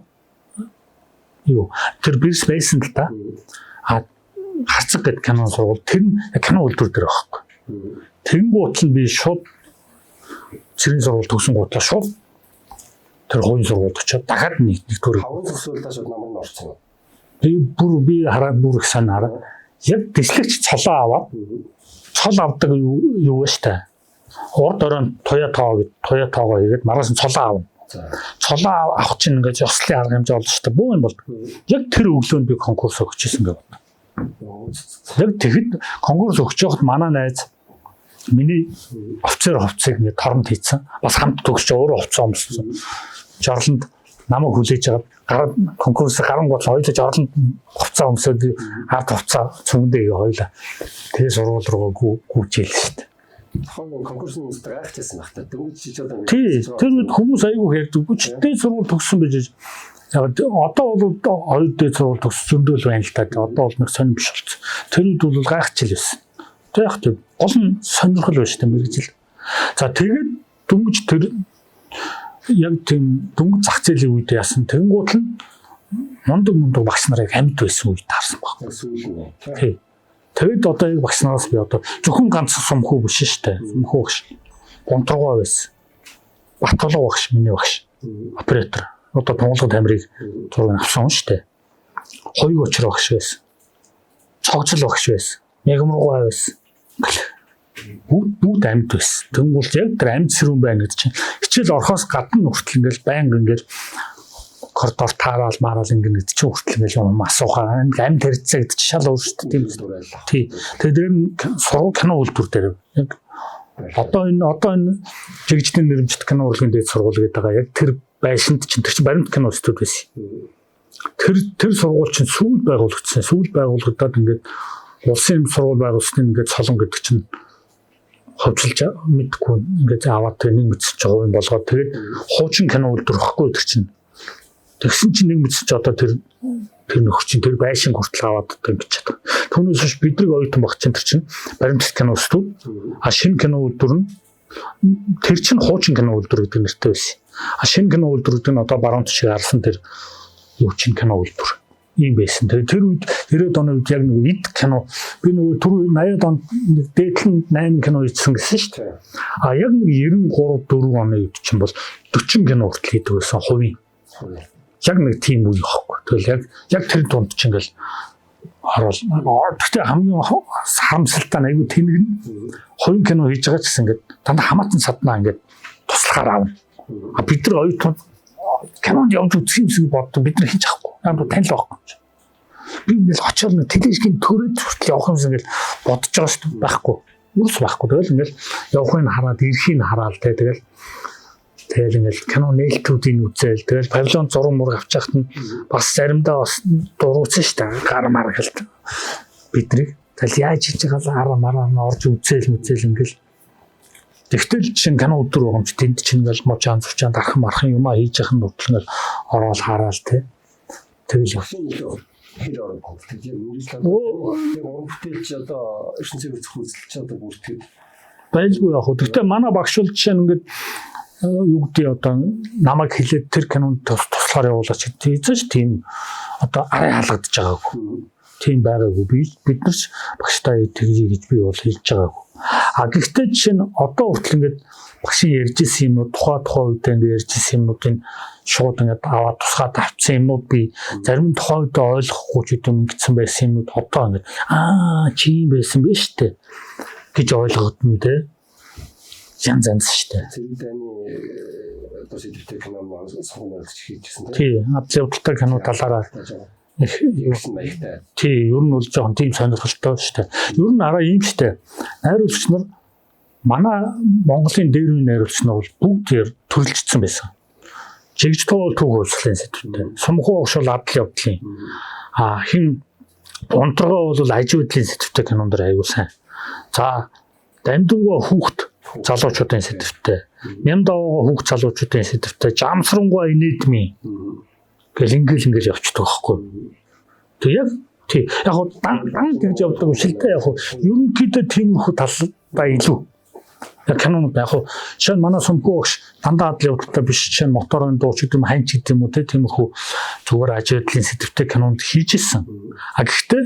юу тэр бис байсан л да. А харцаг гэдэг кино сургууль тэр нь кино үйлдвэр дээр байхгүй. Тэнгуут нь би шууд цэргийн сургууль төгсөн гутлаа шууд тэр хувийн сургуульд очиод дахиад нэг төр хаврын төгсөөлдөө шууд намар нь орсон. Би хараад бүр их санаараа яг дэслэгч цолоо аваад цол авдаг юу вэ штэ. Урд оройн Toyota-гоо хийгээд мараас нь цолоо аавна. Цолоо авах чинь ингээд ёслолын арга хэмжээ болж штэ. Бөө юм бол яг тэр өглөөнд би конкурс өгчихсэн гэв. Яг тэгэхэд конкурс өгч явахад манай найз миний хувцсыг ингээд торонд хийцэн. Бас хамт төгсч өөрөө хувцас өмссөн. Жорлонд намайг хүлээж аваад гараад конкурс гарангуут хоёулаа жорлонд хувцас өмсөд ард хувцас цөмдөө хоёулаа. Тэгээ сургууль руу гүйжээл штэ. Конкурсын гайхчихсан байх та. Дөнгөж чи одоо тэр үед хүмүүс айгүй ярьдаг. Бүчтэй сургууль төгссөн байж. Одоо бол хоёр дээд сургууль төгссөн зөндөл байна л та. Одоо бол нэг сонирм биш болсон. Тэр үед бол гайхчихэл байсан. Тэг яг тийм гол нь сонирхол байна шүү дээ мэрэгжил. За тэгээд дөнгөж тэр яг тийм дөнгөж зах зээлийн үед яасан тэнгуут нь мундаг багш нарыг амьд байсан үед таарсан баг. Тий. Тэгэд одоо яг багш нараас би одоо зөвхөн ганц сумхүү биш шүү дээ. Сумхүү багш. Гонтрогоо байсан. Батгалуу багш миний багш. Оператор. Одоо Монголд амирыг зураг авсан шүү дээ. Хоёуг очроо багш байсан. Цогцол багш байсан. Мягмаргуу байсан. Бүгд амьд байсан. Тэнгуул яг тэр амьд сэрүүн байна гэдэг чинь хичээл орхоос гадна хүртэл ингээл байнга ингээл коридор таараал мараал ингээд гэдэг чинь хүртэл ингээл юм асуухаа амьд хэрэгцээ гэдэг чинь шал өөр шүү дээ тийм үү. Тий. Тэгээд дээр сургууль кино үйлдвэр дээр яг одоо энэ жигжтэн нэрмжт кино урлагийн дэд сургууль гэдэг байгаа. Яг тэр байшинд чинь тэр чинь баримт кино студи байсан. Тэр сургууль чинь сүүл байгуулагдсан. Сүүл байгуулагдаад ингээд улсын сургууль байгуулсан ингээд солон гэдэг чинь хөвчилж мэдгүй ингээд аваад нэг мэдсэж байгаа юм болгоод тэгээд хуучин кино үйлдвэр واخгүй тэр чинь тэгсэн чинь нэг мэдсэж одоо тэр нөхөр чинь тэр байшин хүртэл аваад одоо ингэж чадах. Түүнээс биш бидний оюутан баг чинь тэр чинь баримт кино студ а шинэ кино үйлдвэр нь тэр чинь хуучин кино үйлдвэр гэдэг нэртэй байсан. А шинэ кино үйлдвэрүүд нь одоо баруун тишээ харсан тэр юу чин кино үйлдвэр ийм байсан. Тэгээд тэр үед 90-ад оны үед яг нэг эд кино би нөгөө түр 80-ад онд нэг дээдлэн 8 кино хийсэн гэсэн шүү дээ. А яг нэг 93 4 оны үед чинь бол 40 кино хүртэл хийдэг байсан хувийн. Яг нэг тийм үе ихгүй. Тэгэл яг тэр дунд чинь ингээл орол тэгтээ хамгийн харамсалтай айгу тэнэг нь хувийн кино хийж байгаа ч гэсэн ингээд дандаа хамаатан саднаа ингээд туслахаар аавна. А бид нар оюутнууд кинонд явж үзэх юмсыг боддог бид нар хийж авахгүй. Ямар танил байхгүй. Би ингээл очоод нэг телевизийн төрөөд хүртэл явах юмс ингээл бодож байгаа шүү дээ байхгүй. үрс байхгүй. Тэгэл ингээл явахыг хараад ирэхийг хараал те. Тэгэл ингээл кино нээлтүүдийг үзээл. Тэгэл павильон зураг мураг авч яхад нь бас заримдаа бас дурууцсан шүү дээ. Гар мар гэлт. Бидний тэгэл яаж хийж байгаа мараа орж үзээл ингээл. Тэгтэл чинь кино өдөр байгаа юм чи тэнд чинь ингээл мочаан зурчаан дарах мархан юм а хийж яхад нь утлал ороод хараал те. Тэгэл хэр орон конфликт юм бүтээлч одоо ертөнцийн үзэлч одоо бүртгэл байлгүй яг. Гэхдээ манай багш бол жишээ нь ингээд юу гэдэг одоо намайг хэлээд тэр кинонд туслахаар явуулаач гэдэг эзэж тийм одоо арай хаалгадж байгаагүй. Тийм байгаагүй. Бид нар ч багштай тэгье гэж би бол хэлж байгаагүй. А гэхдээ жишээ нь одоо хүртэл ингээд багшийн ярьжсэн юмнууд тухай үед ингээд ярьжсэн юмнуудын шууд ингээд аваад тусгаад авсан юмнууд би зарим тухай үед ойлгохгүй ч юм ингэсэн байсан юмнууд одоо ингээд чи юм байсан биз дээ гэж ойлгогдсон те. Янз штэ. Цэвэрдэний одоо сэдвтэй кино маань сонгоолж хийжсэн тий. Абсолюттай кино талаараа юусэн маягтай. Тий, ер нь бол жоохон тийм сонирхолтой штэ. Ер нь араа ийм штэ. Найруулагч нар манай Монголын дээр үе найруулагч нар бол бүгд төрөлжсөн байсан. Жигжтгоо түүх урсгалын сэдвтэй. Сумхуу огшол адал явдлын. Хин унтрагоо бол аж үйдлийн сэдвтэй кинонд аягүй сайн. За, дамдууга хүүхд залуучуудын сэдвтэй. Нямдаваа хүүхд залуучуудын сэдвтэй. Жамсрангуй инээдми. Гэл ингээл явчихдаг байхгүй. Тэг яг тий. Яг дан гэж явдаг шилтэй яг ерөнхийдөө тийм их талдаа илүү. Яг кинонууд яг шин манай сумхуу огш дандаа адал явдалтай биш шин моторын дуу ч гэдэм хань ч гэдэм үү те тийм их зүгээр аж үйдлийн сэдвтэй кинонд хийжсэн. Гэхдээ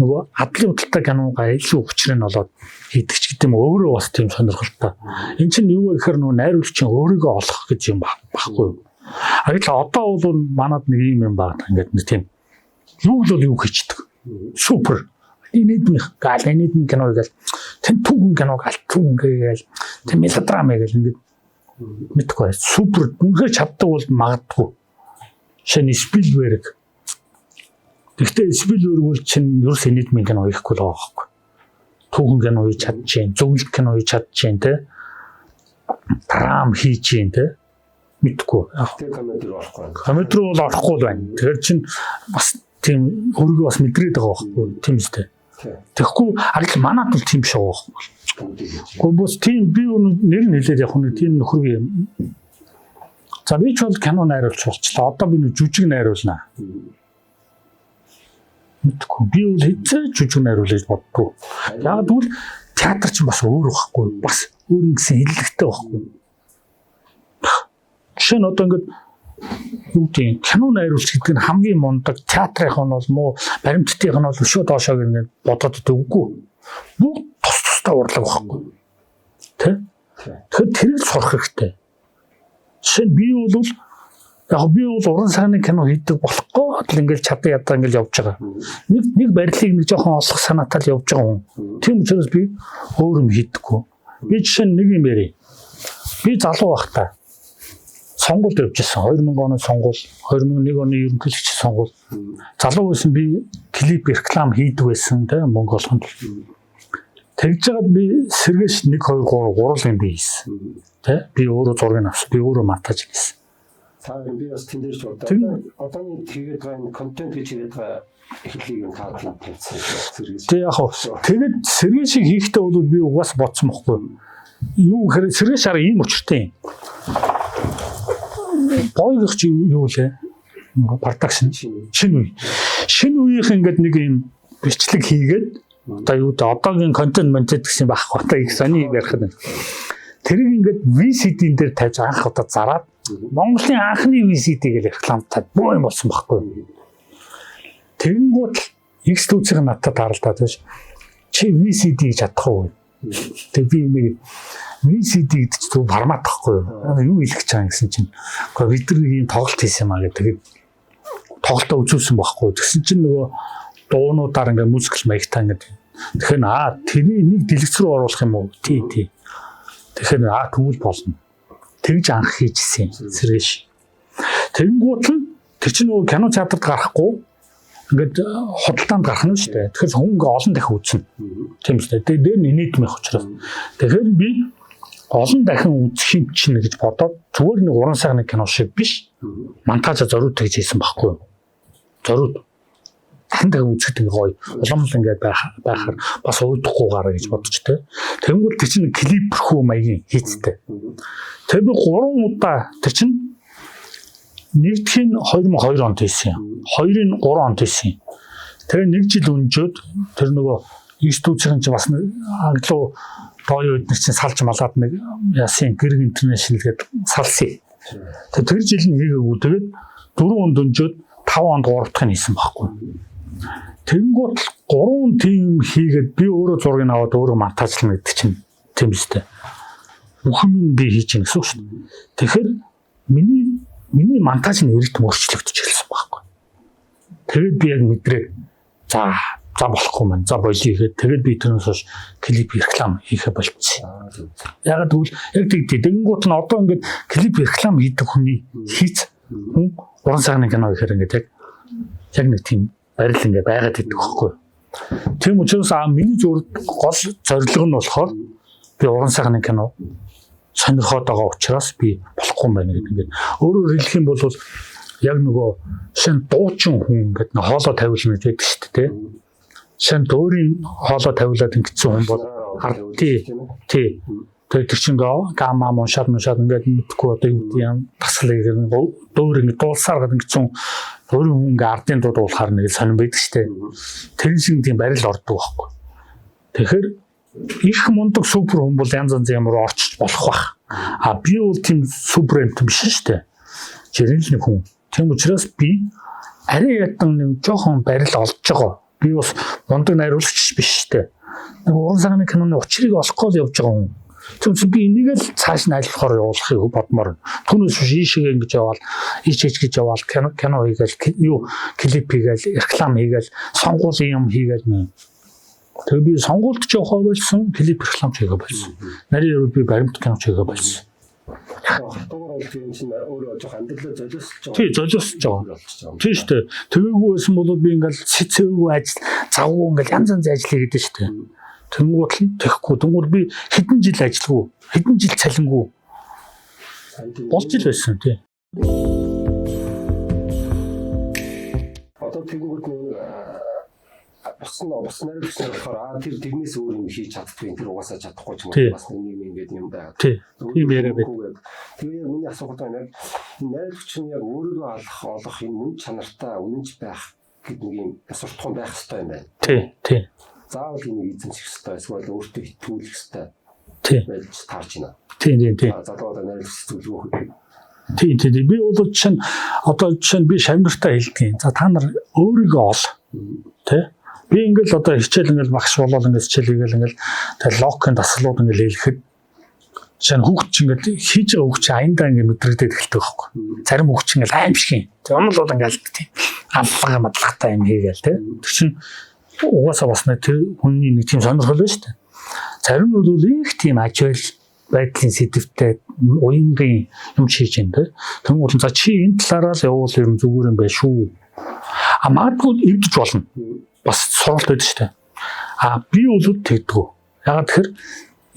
нөгөө адлын удалтай киногаа илүү хүчрэн болоод хийдэг ч гэдэм өөрөө бас тийм сонирхолтой. Энд чинь юу вэ гэхээр нөгөө найруулагчийн өөрийгөө олох гэж юм баггүй. Гэтэл одоо бол манад нэг юм байна. Ингээд нэг тийм юу л юу хийчдэг. Супер. Инээдмих гал инээдмийн кино гэл тэн түүхэн кино гал түүхэн гээл тэн мелодрама гэл ингээд мэдгүй супер үнэхээр чаддаг бол магадгүй. Шинэ Спилберг. Гэхдээ Спилберг бол чинь ерөөс инээдмийн кино хийхгүй л байгаа байхгүй. Түүхэн кино хийж чадчихээн, зөвлөлт кино хийж чадчихээн те. Драм хийж чинь те. Мэдгүй. Комеди руу бол орохгүй байна. Тэгэхээр чинь бас тийм өөрийгөө бас мэдрээд байгаа байхгүй тийм үстэй. Тэгэхгүй аль манад бол тийм биш байгаа байхгүй. Гэхдээ бас тийм би нэр нь хэлээд яг нэг тийм нөхөргүй юм. За би ч бол кино найруулж болчлаа. Одоо би нэг жүжиг найруулнаа. Мэдгүй. Би бол хэзээ жүжиг найруулж боддгоо. Яг тэгвэл театр чинь бас өөр байхгүй. Бас өөр ингэсэн хэллэгтэй байхгүй. Жишээ нь одоо ингээд юу тийм кино найруулж гэдэг нь хамгийн мундаг театрынх нь бол муу баримттынх нь бол өшөө доошоо гэнэ бодоод өгөхгүй. Бүгд тусдаа урлаг байхгүй. Тэ? Тэгэхээр тэрийг сурах хэрэгтэй. Жишээ нь би бол уран сайхны кино хийдэг болохгүй л ингээд чадаа ядаа ингээд явж байгаа. Нэг барилыг нэг жоохон олох санаатай л явж байгаа хүн. Тийм учраас би өөр юм хийдэггүй. Би жишээ нь нэг юм ярив. Би залуу байхдаа сонгуульд явжсэн 2000 оны сонгуул 2001 оны ерөнхийлөгчийн сонгуул залуу байсан би клип реклам хийдэг байсан тийм Монгол олгонд тэгж жагаад би сэргээш 1 2 3 гурал юм би хийсэн тийм би өөрөө зургийг авсан би өөрөө монтаж хийсэн би бас тэндэрч бодлоо одоо тэгээд гайн контент гэж хэлээд байгаа эхлэлийг нь таадлаа тавьсан сэргээш тийм яг тэгээд сэргээшийг хийхдээ бол би угаас бодсон байхгүй юу гэхээр сэргээш арга ийм учиртай юм боёгч юу лээ продакшн шинэ үеийнх ингээд нэг юм бичлэг хийгээд одоо юу да одоогийн контент монтаж гэсэн байхгүй одоо их сони ярих нь тэрийг ингээд VCD-н дээр тавьж анх удаа зараад Монголын анхны VCD гэж рекламтай боо юм болсон байхгүй тэгэнгүүт X-Studio-ийн надад харалтаад байж чи VCD гэж чадах уу тэг би нэг VCD гэдэг чинь формат байхгүй юу хэлэх гэж байгаа гэсэн чинь бид нар ийм тоглолт хийсэн маа гэдэг тоглолтоо үзүүлсэн байхгүй тэгсэн чинь нөгөө дуунуудаар ингээ музикл маягтай ингээ тэгэхээр тэрний нэг дэлгэц рүү оруулах юм уу тий тэгэхээр тэгвэл болно тэгж анх хийжсэн сэргээш тэгэнгүүт л тэр чинь нөгөө кино театрт гарахгүй ингээд худалдаанд гарах нь шүү дээ. Тэгэхээр хүн ингээ олон дахин үзнэ. Тийм үстэй. Тэгээд дээр нь нийтмэх учраас. Тэгэхээр би олон дахин үзэх юм чинь гэж бодоод зүгээр нэг уран сайхны кино шиг биш. Монтажа зориуд гэж хэлсэн байхгүй юу? Зориуд дахин үзэхэд ингээ гоё. Уламжлал ингээд байхаар бас уухдахгүйгаараа гэж бодож тэ. Тэнгүүл тэр чинь клипэрхүү маягийн хийцтэй. Тэр би 3 удаа тэр чинь нэгдхийн 2002 онд хийсэн юм. 2-ын 3 онд хийсэн. Тэгээ 1 жил өнжөөд тэр нөгөө студийн чинь бас англуу дооёо эднэр чинь салж малаад нэг ясын гэрэг интернэшнл гээд салсан. Тэр жил нь хийгээгүй. Тэгээд 4 онд өнжөөд 5 онд 3 дахь нь хийсэн байхгүй. Тэнгуут 3 тим хийгээд би өөрөө зургийг аваад өөрөө монтажлна гэдэг чинь тийм үстэй. Бүхэн би хийж гин гэсэн үг шүү дээ. Тэгэхээр миний монтаж нь эрт мөрчлөгдөж эхэлсэн байхгүй. Тэгээд би яг мэдрээ. За болохгүй маань. За болиё гэхэд тэгээд би тэрнээс хойш клип реклам хийхэ болчихсон. Ягаад гэвэл яг тэгэнгүүт нь одоо ингээд клип реклам хийдэг хүний хийц хүн уран сайхны кино гэхээр ингээд яг нэг тийм барил ингээд байгаад байдаг байхгүй. Тийм учраас миний зөв гол зорилго нь болохоор би уран сайхны кино сонирхоод байгаа учраас би болохгүй юм байна гэдэг ингээд өөрөөр хэлэх юм бол яг нөгөө шин дуучин хүн гэдэг нэг хоолой тавилна гэж байдаг шүү дээ. Шин дөөрийн хоолой тавилаад ингэсэн хүн бол тий. Тэр чинь гамма моншаад ингээд мэдхгүй одоо юу гэдэг юм таслыг дөөр ингээд дуулсаар гэдэг ингэсэн дөөрийн хүн ингээд ардын дууд уулахаар нэг сонирн байдаг шүү дээ. Тэр шиг тийм барил ордог байхгүй. Тэгэхээр их мундаг супер хүн бол янз янз ямар орчиж болох бах. Би бол тийм супер юм биш шүү дээ. Жирийн л нэг хүн. Тийм учраас би арай ятан нэг жоохон барил олж байгаа. Би бас мундаг найруулагч биш шүү дээ. Нэг уран сайхны киноны учрыг олохгүй л явж байгаа хүн. Тэгвэл би энийг л цааш нь айлхахаар явуулахыг бодмоор. Түүнээс биш ийшээ ингэж яваал, ийч гэж яваал кино хийгээл, клип хийгээл, реклам хийгээл, сонгуулийн юм хийгээл нэ. Тэгээ би сонгуульд ч явах болсон, клип реклам хийгээ болсон. Нарийн өрөө би баримт кино хийгээ болсон. Хатуугаар бол тийм чинь өөрөө жоох амьдралаа золиосч байгаа. Тий, золиосч байгаа. Тийм шүү дээ. Тэгээгүй байсан бол би ингээл цэцээгүй ажил, завгүй ингээл янз янз ажил хийгээд шүү дээ. Тэнгуут л тэхгүй. Тэнгуут би хэдэн жил ажиллагүй, хэдэн жил цалингүй. Болж ил байсан тий. Одоо тэнгуут бас найруулагч болохоор тэрнээс өөр юм хийж чаддгүй тэр угаасаа чадахгүй ч юм уу бас нэг ингээд юм байна. Тийм яриа байд. Тэгээ миний асуулт байна яг найруулагч нь яг өөрийгөө олох юм мөн чанартай үнэнч байх гэдэг нэг юм суртахуун байх хэрэгтэй юм байна. Тий. Заавал энийг эзэмших хэрэгтэй эсвэл өөртөө итгүүлэх хэрэгтэй. Тий. Байж таарч байна. Тий. Залуудаа найруулагч зөвлөгөө өгөх. Тий. Би бол чинь одоо чинь би шавнартаа хэлдэг. За та нар өөрийгөө ол. Тий. Би ингээл одоо хичээл ингээл багш болоод ингээл хичээл хийгээл ингээл тэгээ локын дасгалууд ингээл хэлэхэд чинь хүүхд чинь ингээд хийж байгаа хүүхд чинь аяндаа ингээд мэдрэгдээд эхэлдэг байхгүй. Зарим хүүхд чинь ингээл аимшиг юм. Тэгээ өмнө бол ингээл тийм аллага мадлагтай юм хийгээл тий. Тэр чинь угаасаа бас нэг тэр хүний нэг тийм сонирхол байна шүү дээ. Зарим нь бол их тийм ажил байдлын сэдвтэй уянгийн юм хийж юм тий. Тэгвэл за чи энэ талаараа л явуул юм зүгээр юм байна шүү. Магадгүй эвдэж болно. Бас суралт байдаг шүү дээ. Би бол тэгдэггүй. Ягаад тэгэхээр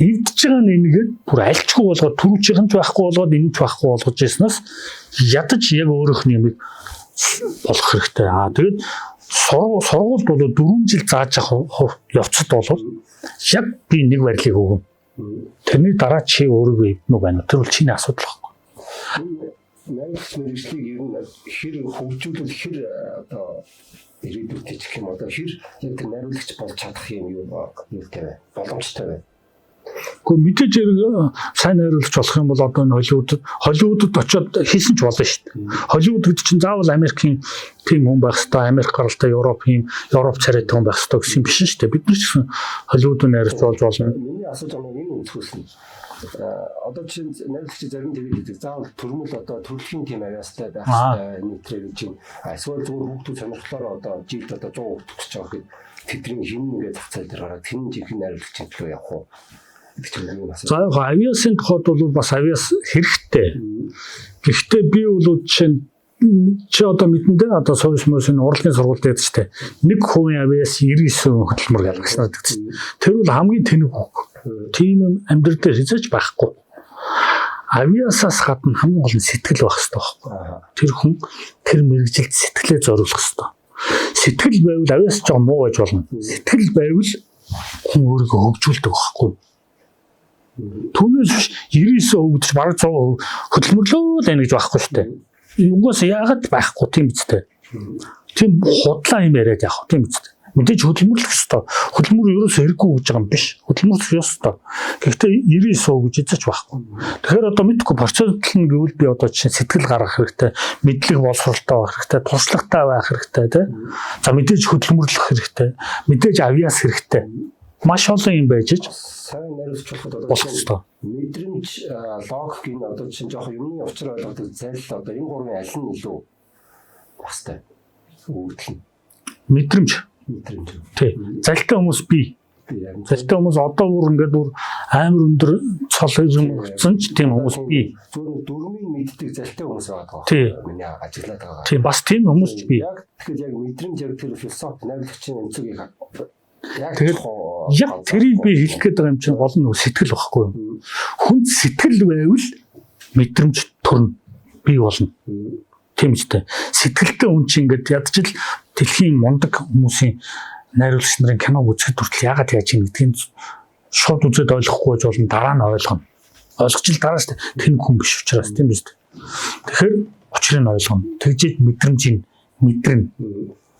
эвдэж байгаа нэмгээд бүр альчгүй болгоод түрүүчийнх нь байхгүй болгоод энэ ч байхгүй болгож яснаас ядаж яг өөрөөх нь юмыг болох хэрэгтэй. Тэгээд сургуульд бол 4 жил зааж авах явцад бол яг би нэг барилыг өгнө. Тэрний дараа чи өөрийгөө эвдэнэ үү байна. Тэр бол чиний асуудал байхгүй. Найруулагч мэргэжлийг ер нь хэр хөгжүүлэл хэр одоо ирээдүйд гэх юм одоо хэр яг тэр найруулагч болж чадах юм юу вэ? Боломжтой байна. Гэхдээ мэдээж сайн найруулагч болох юм бол одоо энэ Холливуудад очиод хийсэн ч болно шүү дээ. Холливуд гэдэг чинь заавал Америкийн тийм хүн байх хэрэгтэй, Америк гаралтай Европ царайтай хүн байх хэрэгтэй гэсэн юм биш шүү дээ. Бид нар ч гэсэн Холливуудыг найруулж болж болно. Миний асууж байгаа нь энэ өнцгөөс нь одоо чинь найруулагч зарим тэгээд заавал төрмөл одоо төрөлхийн тийм авьяастай байх хэрэгтэй нийтрээ гэж чинь эсвэл зөвхөн хүүхдүүд сонирхлоор одоо жилд одоо 100 хүүхд төгсөж байгаа гэхэд тэдний хин ингээд зах зээл дээр гараад тэн жинхэнэ найруулагчийн төлөө явах уу? За авьяасын тухайд бол бас авьяас хэрэгтэй. Гэхдээ би бол чинь чи одоо мэдэндээ одоо сувс мөсийн урлагийн сургалт дээр ч нэг хувийн авиас 99% хөдөлмөр гаргасан гэдэг. Тэр бол хамгийн тэнэг үг. Тийм юм амьдрал дээр хийж байхгүй. Авиасаас гадна хамгийн гол нь сэтгэл байх хэрэгтэй байхгүй. Тэр хүн тэр мэрэгжилд сэтгэлээ зориулах хэрэгтэй. Сэтгэл байвал авиас ч муу байж болно. Сэтгэл байвал хүн өөрийгөө хөгжүүлдэг байхгүй. Түүнээс 99% гэж бараг 100% хөдөлмөрлөө л байна гэж байхгүй шүү дээ. Юугаас яагаад байхгүй тийм биз дээ. Тийм худлаа юм яриад яах вэ тийм биз дээ. Мэдээж хөдөлмөрлөх ёстой. Хөдөлмөр ерөөсөө хэрэггүй гэж байгаа юм биш. Хөдөлмөрлөх ёстой. Гэхдээ 99% гэж эзэж байхгүй. Тэгэхээр одоо мэдгүй процентлэн гэвэл би одоо чинь сэтгэл гаргах хэрэгтэй, мэдлэг боловсролтой байх хэрэгтэй, туршлагатай байх хэрэгтэй тий. За мэдээж хөдөлмөрлөх хэрэгтэй, мэдээж авиас хэрэгтэй. Маш олон юм байж ич сайн нариулж болох ёстой. Мэдрэмж логик энэ одоо чинь жоох юмны учир ойлгодог зайлшгүй одоо энэ гурвын аль нь илүү бастай үүдэл нь мэдрэмж тий залтай хүмүүс бий залтай хүмүүс одоо бүр ингээд бүр амар өндөр цол юм өгсөн ч тийм хүмүүс бий зөвхөн дөрмийн мэддэг залтай хүмүүс байгаа. Тий миний ажиглаад байгаа. Тий бас тийм хүмүүс ч бий. Тэгэхээр яг мэдрэмж яг тэр философи найруулагчийн өнцөгийг тэгэл яг тэрийг би хэлэх гээд байгаа юм чинь гол нь сэтгэл байхгүй юу? Хүнд сэтгэл байвал мэдрэмж төрнө бий болно. Тийм үстэй. Сэтгэлтэй хүн чинь ингээд ядчил дэлхийн мундаг хүмүүсийн найруулагч нарын киног үзэхэд хүртэл яагаад яаж юм гэдгийг шууд үзээд ойлгохгүй байж болно дараа нь ойлгоно. Ойлгочил дараа нь тэн хүн биш учраас тийм биз дээ. Тэгэхээр учрыг нь ойлгоно. Тэгжээд мэдрэмжийг мэдрэнэ.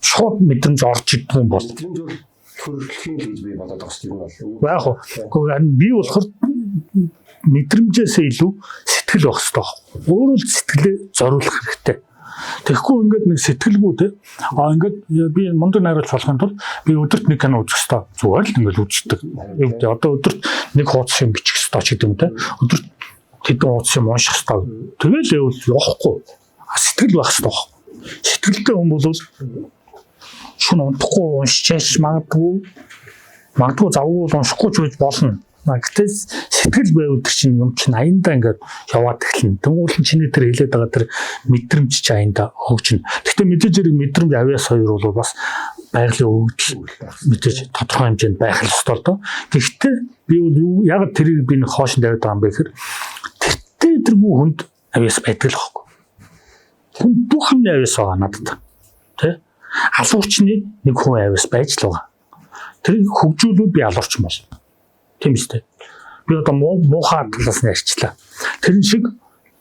Шууд мэдрэмж орж идэх юм бол хөрөлхийн л гэж би бодоод байгаа юм бол. Яг уу би болохоор мэдрэмжээсээ илүү сэтгэл байх хэрэгтэй. Өөрөө л сэтгэлээ зориулах хэрэгтэй. Тэгэхгүй ингээд нэг сэтгэлгүй те. Ингээд би мундаг найруулж болохын тулд би өдөрт нэг кино үзэх хэрэгтэй. Зүгээр л ингээд үздэг. Одоо өдөрт нэг хуудас юм бичих хэрэгтэй ч гэдэг юм те. Өдөрт тэдэн хуудас юм унших хэрэгтэй. Тэгэл явахгүй. Сэтгэл байх хэрэгтэй. Сэтгэлтэй хүн бол шүн унтахгүй уншиж магадгүй завгүй уншихгүй ч үж болно. Гэхдээ сэтгэл байвал чинь юм чинь аяндаа ингээд яваад эхэлнэ. Тэнгуулын чиний тэр хэлээд байгаа тэр мэдрэмж чи аяндаа хөгжинэ. Гэхдээ мэдээж хэрэг мэдрэмж авиас хоёр бол бас байгалийн өгдөл мэдээж тодорхой хэмжээнд байх л ёстой л доо. Гэхдээ би бол яг тэрийг би нэг хоошин тавиад байгаа юм бэ гэхээр тэргүй хүнд авиас байдаг л байхгүй. Хүн бүхэн авиас байгаа надад. Тэ? Алуурчны нэг хүн авиас байж л байгаа. Тэрийг хөгжүүлвэл би алуурч болно. Тийм үстэй. Би одоо муухай талаас нь ярьчлаа. Тэрэн шиг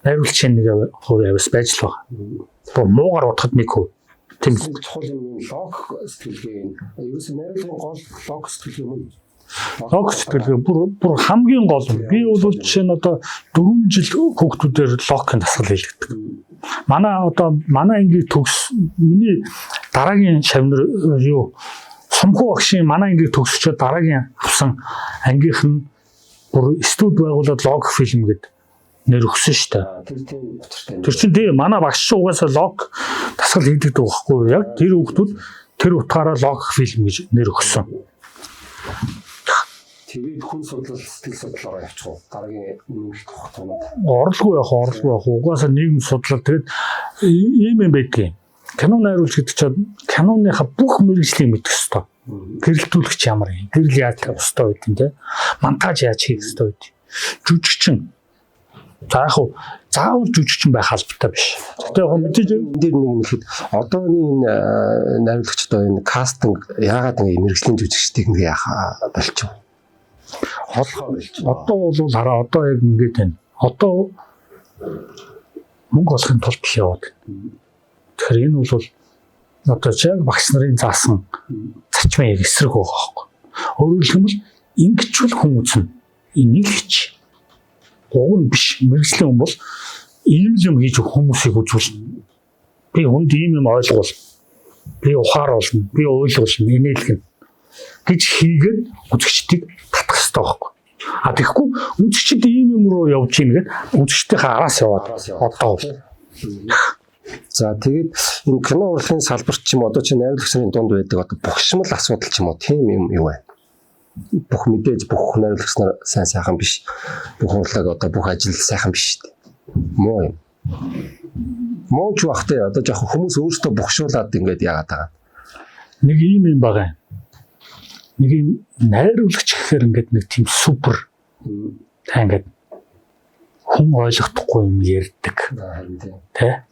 найруулагчийн нэг хувь авиас байж л байгаа. Муугаар бодоход нэг хувь. Тийм үстэй. Чухал юм лог сэтгэлгээ. Ерөөсөө найруулгын гол лог сэтгэлгээ юм. Лог сэтгэлгээ бүр хамгийн гол юм. Би бол жишээ нь одоо 4 жил хүүхдүүдээр логын дасгал хийлгдэг. Манай ангийн төгс миний дараагийн шавнар юу Сумхуу багшийн манай ангийг төгсчөө дараагийн авсан ангийнх нь бүр студ байгуулад лог фильм гэд нэр өгсөн шүү дээ. Тэр чинь тийм манай багш угаасаа лог дасгал хийдэг байхгүй яг тэр хүүхдүүд тэр утгаараа лог фильм гэж нэр өгсөн. Тэгээд хүн судлал сэтгэл судлалаараа явчих уу? Дараагийн нэмэлт хугацаанд орлого явах угаасаа нийгэм судлал тэгээд ийм юм байдгийг. Кино найруулж гэдэг чинь киноныхаа бүх мэргэжлийг мэдэх ёстой. Гэрэлтүүлэгч ямар юм? Гэрэл яаж тавих ёстой байд юм те? Монтаж яаж хийх ёстой байд? Жүжигчин. За яг хуу заавал жүжигчин байх албатай биш. Гэхдээ яг мэдээж дээр нэг юм ихэд одооны энэ найруулагч одоо энэ кастинг яагаад ингэ мэргэжлийн жүжигчдийг ингэ яах болчих вэ? Одоо бол хараа одоо яг ингэж байна. Одоо мөнгө олохын тулд их яваад. Тэгэхээр энэ бол одоо яг багш нарын заасан зарчмын эсрэг байгаа байхгүй. Өөрөөр хэлбэл ингэчүүл хүн үзнэ. Энийг хич. Уг нь биш. Мэргэжлийн хүн бол ийм юм хийж хүмүүсийг үзүүлнэ. Би хүнд ийм юм ойлгуул. Би ухааруулна. Би ойлгуулна. Инээлгэн гэж хийгээд үзэгчдийг татах хэрэгтэй байхгүй. Тэгэхгүй үзэгчд ийм юм руу явж ийн гэд үзэгчдийнхээ араас яваад одоо за тэгээд энэ кино урлагийн салбарт ч юм одоо чи найруулагч нарын дунд байдаг одоо бухшмал асуудал ч юм уу тийм юм юу вэ? Бүх мэдээж бүх найруулагч нар сайн сайхан биш. Бүх урлаг одоо бүх ажил сайхан биш шүү дээ. Муу юм. Мууч бахтай одоо яг хүмүүс өөрсдөө бохшуулаад ингээд яагаад байгаа. Нэг юм байгаа. Нэг юм найруулагч гэхээр ингээд нэг тийм супер та ингээд хүн ойлгохдохгүй юм ярьдаг. Тэ?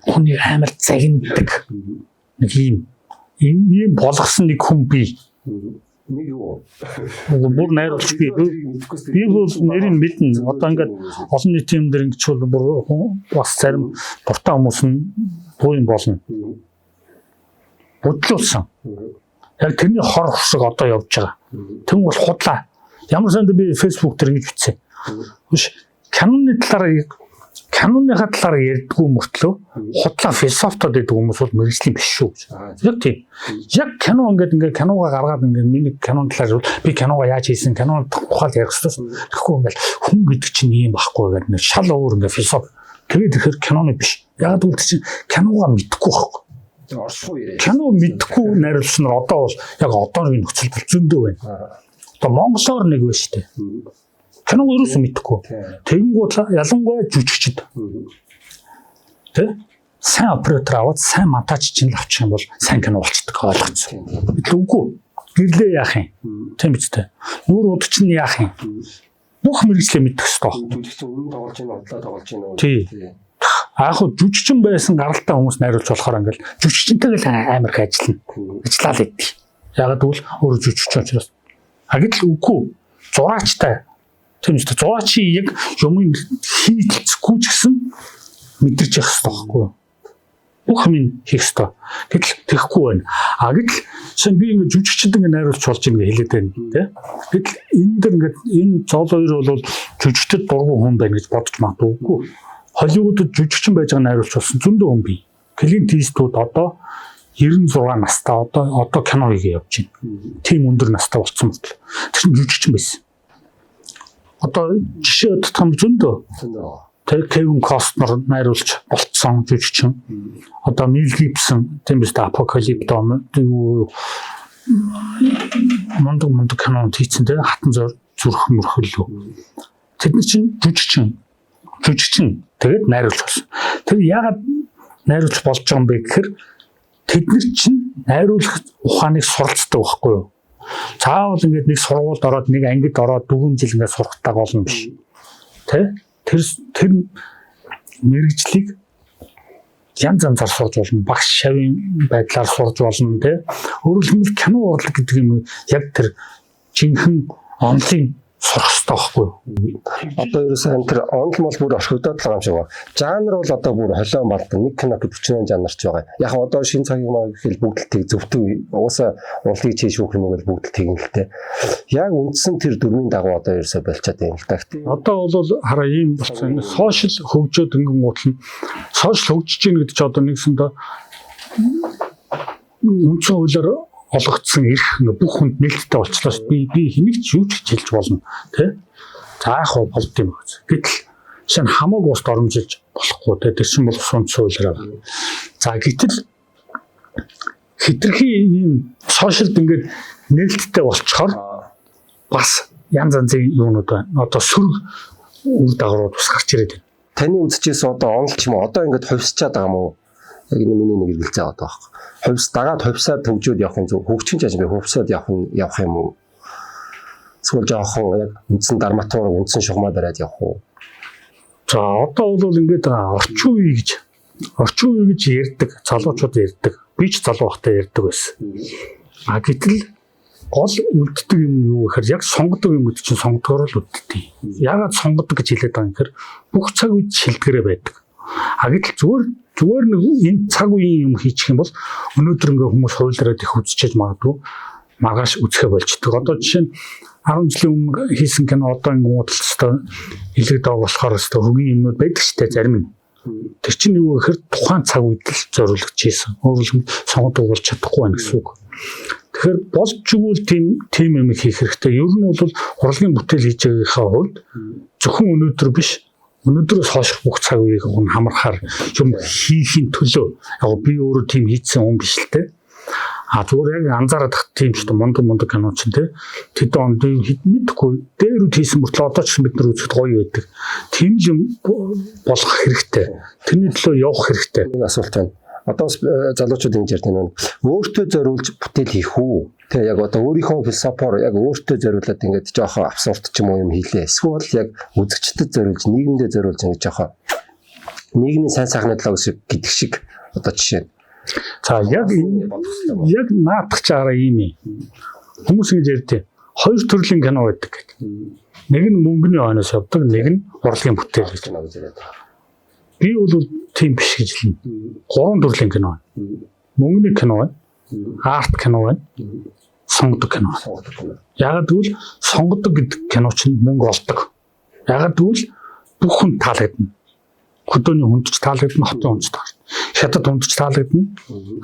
Хүний амар загиндаг. Нэг ийм болгосон нэг хүн бий. Нэг юу? Бүр найруулагч бий. Би бол нэрийг мэднэ. Одоо ингээд олон нийтийн юм дээр ингэж бүр бас зарим дуртай хүмүүс нь буу юм болно. Бодлуулсан. Яг тэрний хор шиг одоо явж байгаа. Тэн бол худлаа. Ямар санд би Facebook дээр ингэж бичсэн. Биш каноныхаа талаар ярьдгүй мөртлөө худлаа философтод байдаг хүмүүс бол мэрэгжлийн биш шүү гэж. Яг тийм. Яг кино ингээд киногаа гаргаад ингээд миний кинон талаар би киногаа яаж хийсэн, киноны тухай ярих гэсэн. Тэгэхгүй ингээд хүн гэдэг чинь ийм байхгүй гэдэг нэг шал өөр ингээд философи. Тэгээд тэгэхээр киноны биш. Яг үл чинь киногаа мэдхгүй байхгүй. Кино мэдхгүй найруулсан нь одоо бол яг одоогийн нөхцөл бол зөндөө байна. Одоо монголоор нэг байна шүү дээ. Кино ерөөсөө мэдхгүй. Тэгэнгүүт ялангуяа жүжигчд. Тэ? Сайн оператор аваад сайн монтаж чинь л авчих юм бол сайн кино болчихдог ойлгоцсон. Үгүй. Гэрлээ яах юм? Тийм биз дээ. Нүүр удч нь яах юм? Бүх мэрэгчлээ мэдэх хэрэгтэй. Жүжигч өмнө тоглож ийн, удлаа тоглож ийн үү? Тийм. Аах уу жүжигчин байсан гаралтай хүмүүс найруулж болохоор ингээл жүжигчинтэйгээ амар их ажиллана. Ажиллаад идэв. Ягаад гэвэл өөрөө жүжигч учраас. Гэтэл үгүй. Зураачтай. Тийм үү? Зураач яг юм хийцгүй ч гэсэн мэдэрч явах хэрэгтэй байхгүй юу? Бүх юм хийх хэрэгтэй. Гэтэл тэхгүй байна. Гэтэл чинь би ингээд жүжигчд ингээд найруулж болж ингээд хэлээд байна тий. Гэтэл энэ дэр ингээд энэ зол хоёр бол жүжигчд дургу хүн байна гэж бодож магадгүй. Холливуудад жүжигчин байж байгаа найруулж болсон зөндөө хүн бий. Клинт Иствуд одоо 96 настай одоо кино хийгээ явж байна. Тим өндөр настай болсон мэт. Тэр чинь жүжигчин байсан. Одоо жишээ бодох юм зөндөө. Тэр Кевин Костнер найруулж болцсон жүжигчин. Одоо Мел Гибсон тийм биз дээ Апокалипто мундаг кино хийсэн дээр хатан зүрх мөрхөлөө. Тэд чинь жүжигчин тэгээд найруулж болсон. Тэр яагаад найруулж болж байгаа юм бэ гэхээр тэд нар чинь найруулах ухааныг суралцдаг байхгүй юу? Цаавал ингээд нэг сургуульд ороод нэг ангид ороод 4 жил ингээд сурахтаа гол нь биш. Тэ? Тэр мэрэгжлийг янз янзаар сурж болно. Багш шавийн байдлаар сурж болно тэ. Өөрөөр хэлбэл кино урлаг гэдэг юм яг тэр жинхэнэ онлын сурах хэрэгтэй байхгүй юу? Одоо ерөөсөө энэ онл мол бүр орхигдоод байгаа юм шиг байна. Жанр бол одоо бүр холион балдан нэг кино 48 жанрч байгаа. Яг одоо шинэ цагийн маа гэхэл бүгдэлтийг зөвтөв уусаа урлагийг чийш хөөх юм бол бүгд тэгнэлтэй. Яг үндсэн тэр дөрвийн дагуу одоо ерөөсөө болчиход байна л да. Одоо бол хараа ийм болсон. Сошиал хөгжөөд ингэн гутал нь сошиал хөгжиж гин гэдэг чинь одоо нэгсэндээ үндсэн хуулиар олгогдсон эрх бүх хүнд нээлттэй болчихлоо шүү дээ. Би хэнийг ч юу ч хэлж болно тий. За яг хөө болд юм байна. Гэтэл шинэ хамаагүй ус оромжилж болохгүй тий. Тэр чинь бол сүнс хуулиар байна. За гэтэл хитрхи ийм сошиалд ингээд нээлттэй болчихоор бас янз янзын юунууд байна. Одоо сөрөг үр дагаврууд бас гарч ирээд байна. Таны үзчихсэн одоо онл ч юм уу одоо ингээд хувьсчаад байгаа юм уу? Яг энэ миний нэг хэлцээ байгаа байхгүй. Хувьсаад төгжөөд явах юм зөв. Хөгжчин чааш би хувьсаад явах юм уу? Эсвэл жоохон яг үндсэн драматург үндсэн шугамаа бариад явах уу? За одоо бол ингээд орчин үе гэж ярьдаг, залуучууд ярьдаг. Би ч залуу байхдаа ярьдаг байсан. Гэтэл гол үлддэг юм юу гэхээр яг сонгодог юм гэдэг чинь сонгодгоор л үлддэг. Яагаад сонгодог гэж хэлээд байгаа юм гэхээр бүх цаг үед шилдгэрээ байдаг. Гэтэл зүгээр нэг энэ цаг үеийн юм хийчих юм бол өнөөдөр ингээ хүмүүс хуйлраад их үзчихэж магадгүй маргааш үзэхэ болчдөг. Одоо жишээ нь 10 жилийн өмнө хийсэн кино одоо ингээ уудалцтай илэг дог болохоор өстой хөгийн юмнууд байдаг ч тэ зарим нь. Тэр чинь юу гэхээр тухайн цаг үед л зориулж хийсэн. Өөрөлд сонгодог болж чадахгүй байна гэсэн үг. Тэгэхээр болж игэл тийм юм хийх хэрэгтэй. Ер нь бол урлагийн бүтээл хийж байгаагийнхаа хувьд зөвхөн өнөөдөр биш өнөөдрөөс хойш бүх цаг үеийг хамрахаар юм хийхийн төлөө яг би өөрөө тийм хийсэн хүн биш л те. Зүгээр яг анзаараад тийм ч мундаг кино ч тэд онд мэдхгүй дээр үт хийсэн мөртлөө одоо ч бид нар үзэхэд гоё байдаг. Тийм л юм болох хэрэгтэй. Тэрний төлөө явах хэрэгтэй. Энэ асуулт байна. Одоо залуучууд ингэж ярьдаг нь өөртөө зориулж бүтээл хийх үү? Тэ яг одоо өөрийнхөө философоор яг өөртөө зориулаад ингэж жоохон абсурд ч юм уу юм хийлээ. Эсвэл яг үзэгчдэд зориулж, нийгэмдээ зориулж ингэж жоохон нийгмийн сайн сайхны талаа гэдэг шиг одоо жишээ. За яг наадах чараа ийм юм. Хүмүүс ингэж ярьдээ. Хоёр төрлийн кино байдаг гэдэг. Нэг нь мөнгөний хойноос явдаг, нэг нь урлагийн бүтээл гэж байна гэж яриад. Би бол тийм биш гэж хэлнэ. Гурван төрлийн кино байна. Мөнгөний кино байна, арт кино байна, сонгодог кино. Яг тэгвэл сонгодог гэдэг кино чинь мөнгө олдог. Яг тэгвэл бүх хүн таалагдана. Хөдөөний хүнд ч таалагдана, хотын хүнд ч таалагдана. Хятад хүнд ч таалагдана,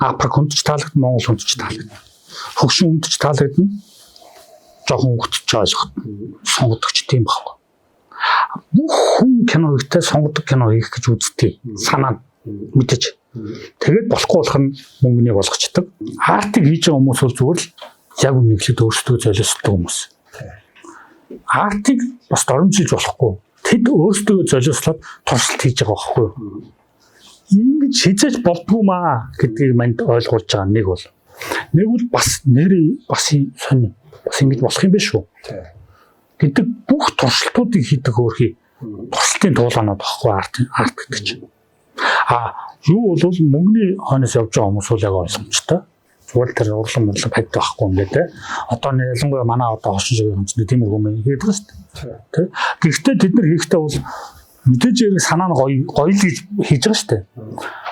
Африк хүнд ч таалагдана, Монгол хүнд ч таалагдана. Хөгшин хүнд ч таалагдана. Жохон хөвгт ч ойлгоно. Сонгодогч тийм байхгүй. Бүх хүн кино хийхдээ сонгодог кино хийх гэж үздэг. Санаа мэдээж. Тэгээд болохгүй болох нь мөнгөний болгочдөг. Артыг хийж байгаа хүмүүс бол зүгээр л яг үнэхээр өөрсдөө золиосдог хүмүүс. Артыг бас доромжилж болохгүй. Тэд өөрсдөө золиослоод туршилт хийж байгаа байхгүй. Ингэж хизээж болдгоо маа гэдгийг манд ойлгуулж байгаа нэг бол бас нэрээ бас сонь бас ингэж болох юм биш үү? Гэдэг бүх туршилтуудыг хийдэг өөрхий туршилтын туулгаанууд багхгүй арт гэдэг чинь. Юу бол мөнгөний хойноос явж байгаа хүмүүс бол яг ойлгомжтой. Зүгээр тэр урлан мөрлөг хайдаг байхгүй юм дээ. Одоо ялангуяа манай одоо хошин шиг хүмүүс тийм үг юм хийдэг шүү дээ. Гэхдээ бид нар хийхдээ бол мэдээж яг санаа нь гоё л гэж хийж байгаа шүү дээ.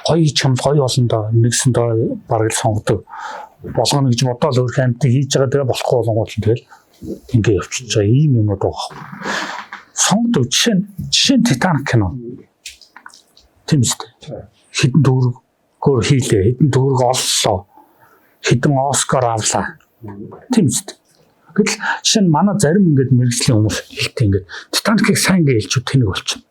Гоё хийчих юм гоё болно доо. Нэгсэн доо бараг л сонгодог. Болгоно гэж бодоод өөр хамтыг хийж байгаа тэгээ болохгүй болгонгууд л тэгэл ингээ явчихж байгаа ийм юмуд байгаа. Сонгодог жишээ нь Титаник кино. Тийм шүү дээ. Хэдэн төгрөгөөр хийлээ, хэдэн төгрөг оллоо. Хэдэн Оскар авлаа. Тийм шүү дээ. Гэтэл жишээ нь манай зарим ингээд мэрэгжлийн хүмүүс хэлдэг ингээд Титаникийг сайн ингээ хэлчихв тэнэг болчихно.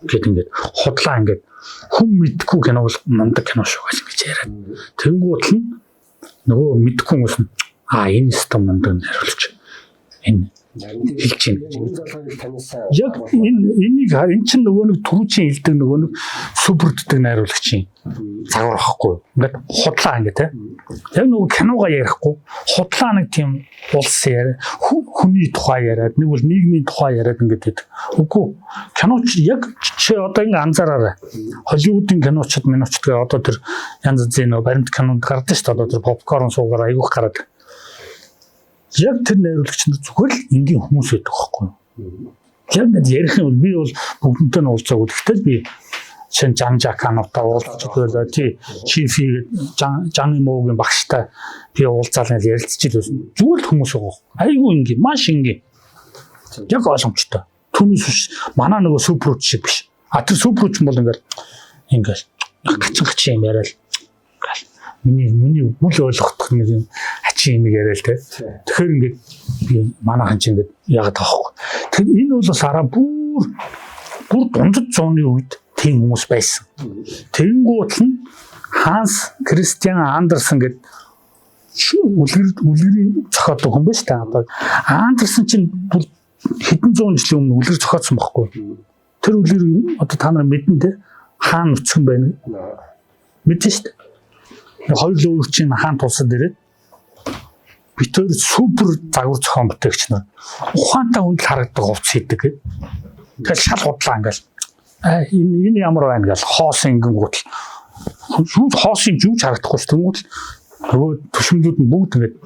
Гэт ингээд худлаа ингээд хүн мэдгүй кино бол мундаг кино шүү гэж яриад. Тэнгуут нь нөгөө мэдгүй хүмүүс нь энэ стом мундаг хариулж энэ хэлж юм. Яг энэ чинь нөгөө нэг түрүүчийн хэлдэг нөгөө нэг супертдэг найруулагчийн загвар байхгүй. Ингээд худлаа ингээд те. Яг нөгөө киногаа ярихгүй худлаа нэг тийм улс яриа хүний тухай яриад нэг бол нийгмийн тухай яриад ингээд байдаг. Үгүй киноч яг чи одоо ингээд анзаараарай. Холливуудын киночд миночдгаа одоо тэр янз бүрийн баримт кинонд гардаг шүү дээ. Одоо тэр попкорн суугаар айгүйх гараад. Яг тэр найруулагч нар зүгээр л энгийн хүмүүс байдаг байхгүй юу? Яг нэг ярих юм бол би бол бүгднтэй нь уулзаагүй. Гэхдээ би чин Жан Жаканотой уулзч байлаа тий. Чифи Жан Могийн багштай би уулзаал нь ярилцж илсэн. Зүгээр л хүмүүс байгаа. Айгүй энгийн, маш энгийн. Яг ойлгомжтой. Түүнээс биш манай нөгөө суперч шиг биш. Тэр суперч бол ингээл гачин юм яриад миний үл ойлгох нэг юм ачийн юм яриа л те. Тэгэхээр ингээд би манайхан ч ингээд яагаад таахгүй. Тэгэхээр энэ бол бас араа бүр дундад зууны үед тийм хүмүүс байсан. Тэнгуут нь Ханс Кристиан Андерсен гэдэг үлгэрийн зохиолдог хүн байж та. Андерсен чинь хэдэн зуун жилийн өмнө үлгэр зохиоцсон байхгүй. Тэр үлгэр одоо та нар мэднэ те. Хаан нүцгэн байна. Мэдэн шүү дээ. Хоёр л өөр чинь хаан тулсад ирээд битээр супер загвар зохион бүтээгч нар ухаантай хүнд харагддаг хувцс хийдэг гэдэг. Тэгэл шал худлаа ингээл энэ ямар байна гэж хоос ингэнгүүт хоосын жүүж харагдахгүй ш. Тэнгүүт нөгөө төшмлүүд нь бүгд ингээд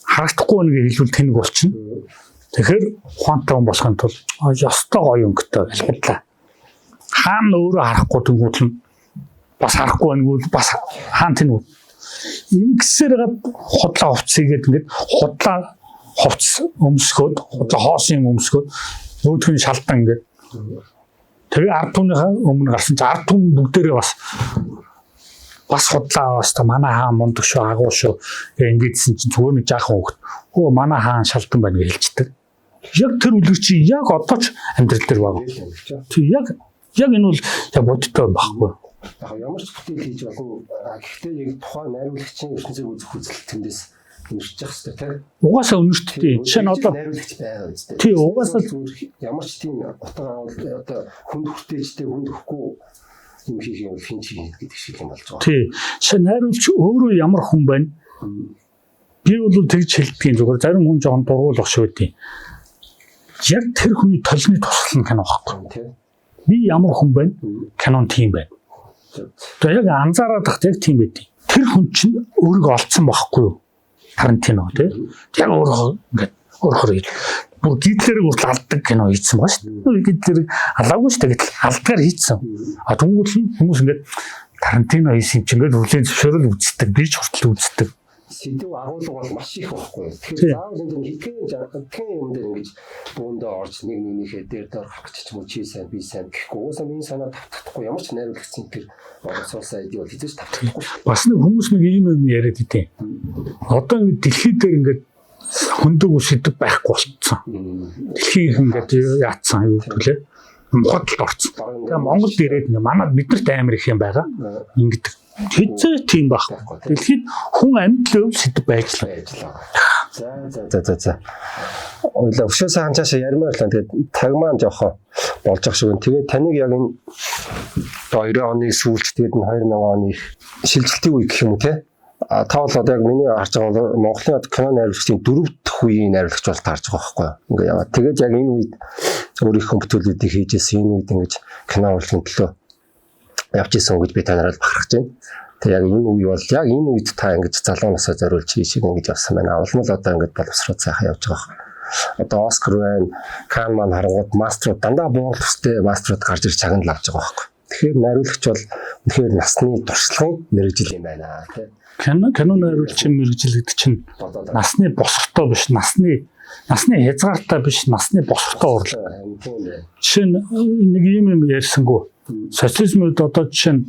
харагдахгүй нэг хэлбэл тэнэг болчихно. Тэгэхээр ухаантай хүн болохын тулд ёстой гоё өнгөтэй гэж худлаа. Хаан өөрөө харахгүй тэнгүүт нь бас харахгүй байггүй бас хаан тэнэг. Ингэсээр худлаа хувцсыгээд ингээд худлаа хувцс өмсгөөд худлаа хоосын өмсгөөд өөдгөн шалтан ингээд тэгээ ард түмнийхээ өмнө гарсан чи ард түмэн бүгдээрээ бас худлаа бас та манай хаан мундаг шүү агуу шүү ингэдсэн чинь зүгээр нэг жаахан хөвгт манай хаан шалтан байна гэж хэлждэг. Яг тэр үлгэр чи яг одоо ч амьдрал дээр байгаа. Тэг яг энэ бол яг бодтой байхгүй. Яг ямар ч бүтээл хийж болно. Гэхдээ яг тухайн найруулагчийн ертөнцийг үзэх үзэл тэндээс өнөрч явах хэрэгтэй тийм. Угаасаа өнөрчтэй. Жишээ нь одоо найруулагч байгаа үстэй. Тий, угаасаа ямар ч тийм утга авал одоо хүнд хүртээжтэй хүнд өгөхгүй юм хийх юм бол хин чинь гэдэг шиг юм болж байгаа. Тий. Жишээ нь найруулагч өөрөө ямар хүн байна? Би бол тэгж хэлдэг зүгээр зарим хүн жоохон дургуулах шүү дээ. Яг тэр хүний толны туслал нь кино байхгүй. Тийм. Би ямар хүн байна? Кинон тийм байна. Тэгээ яг анзаараад тахт яг тийм байдیں۔ Тэр хүн чинь өөрийгөө олцсон байхгүй юу? Тарантино тийм. Яг өөрөө ингээд өөрөө бүр гитлэрийг хүртэл алддаг кино хийсэн байгаа шүү дээ. Гитлэрийг алаагүй шүү дээ. Гэтэл алдгаар хийсэн. А түнгүүл хүмүүс ингээд Тарантино хийсэн чинь ингээд хүлээн зөвшөөрөл үздэг, би ч хүртэл үздэг. Сэдв агуулга бол маш их байхгүй. Тэгэхээр заавал энэ хэдхэн юм дээр ингэж бөөндөө орж нэгнийхээ дээр дөрөх гэж ч юм уу чи сайн би сайн гэхгүй уусаа миний санаа тавтахгүй ямар ч найруулагчийн тэр боловсруулсан айди бол хизээж тавтахгүй. Бас нэг хүмүүс нэг ийм юм яриад идэв. Одоо ингэ дэлхий дээр ингээд хөндөг үсэдэг байхгүй болцсон. Дэлхийг ингээд яатсан юу гэвэл Монголд орцсон. Тэгээ Монголд ирээд манад биднэрт амар их юм байгаа. Ингээд хэзээ тийм байхгүй. Дэлхийд хүн амьдлын сэдв байж л. За. Ойлаа өшөөс ханчаашаа ярмаар л тэгээд таг маань жоохон болж ах шиг. Тэгээд таныг яг энэ 2 оны сүүлч тэгээд 2000 оны шилжилтийн үе гэх юм уу те? Та бол одоо яг миний харж байгаа бол Монголын кино найруулагчдын 4 дахь үеийн найруулагч бол таарж байгаа байхгүй юу? Ингээ яваа. Тэгээд яг энэ үед өөрийнхөө бүтээлүүдийг хийжсэн энэ үед ингэж кино урлагийн төлөө явж исэн гэж би танараа бахархаж байна. Тэгээ яг энэ үе бол яг энэ үед та ингэж залуу насаа зориулж хийшиг ингэж явсан байна. Улмал одоо ингэж боловсроо цайхаа явж байгаа. Одоо Оскар байна, Кан маань харангууд мастерууд дандаа буурал төстэй мастерууд гарч ирж чагнал авч байгаа байхгүй. Тэгэхээр найруулагч бол үнэхээр насны туршлагын мэргэжил юм байна тий. Кино найруулагчийн мэргэжил гэдэг чинь насны босготой биш, насны хязгаартай биш, насны босготой урлаг. Жишээ нь нэг юм ярьсангүй. Социализмд одоо жишээ нь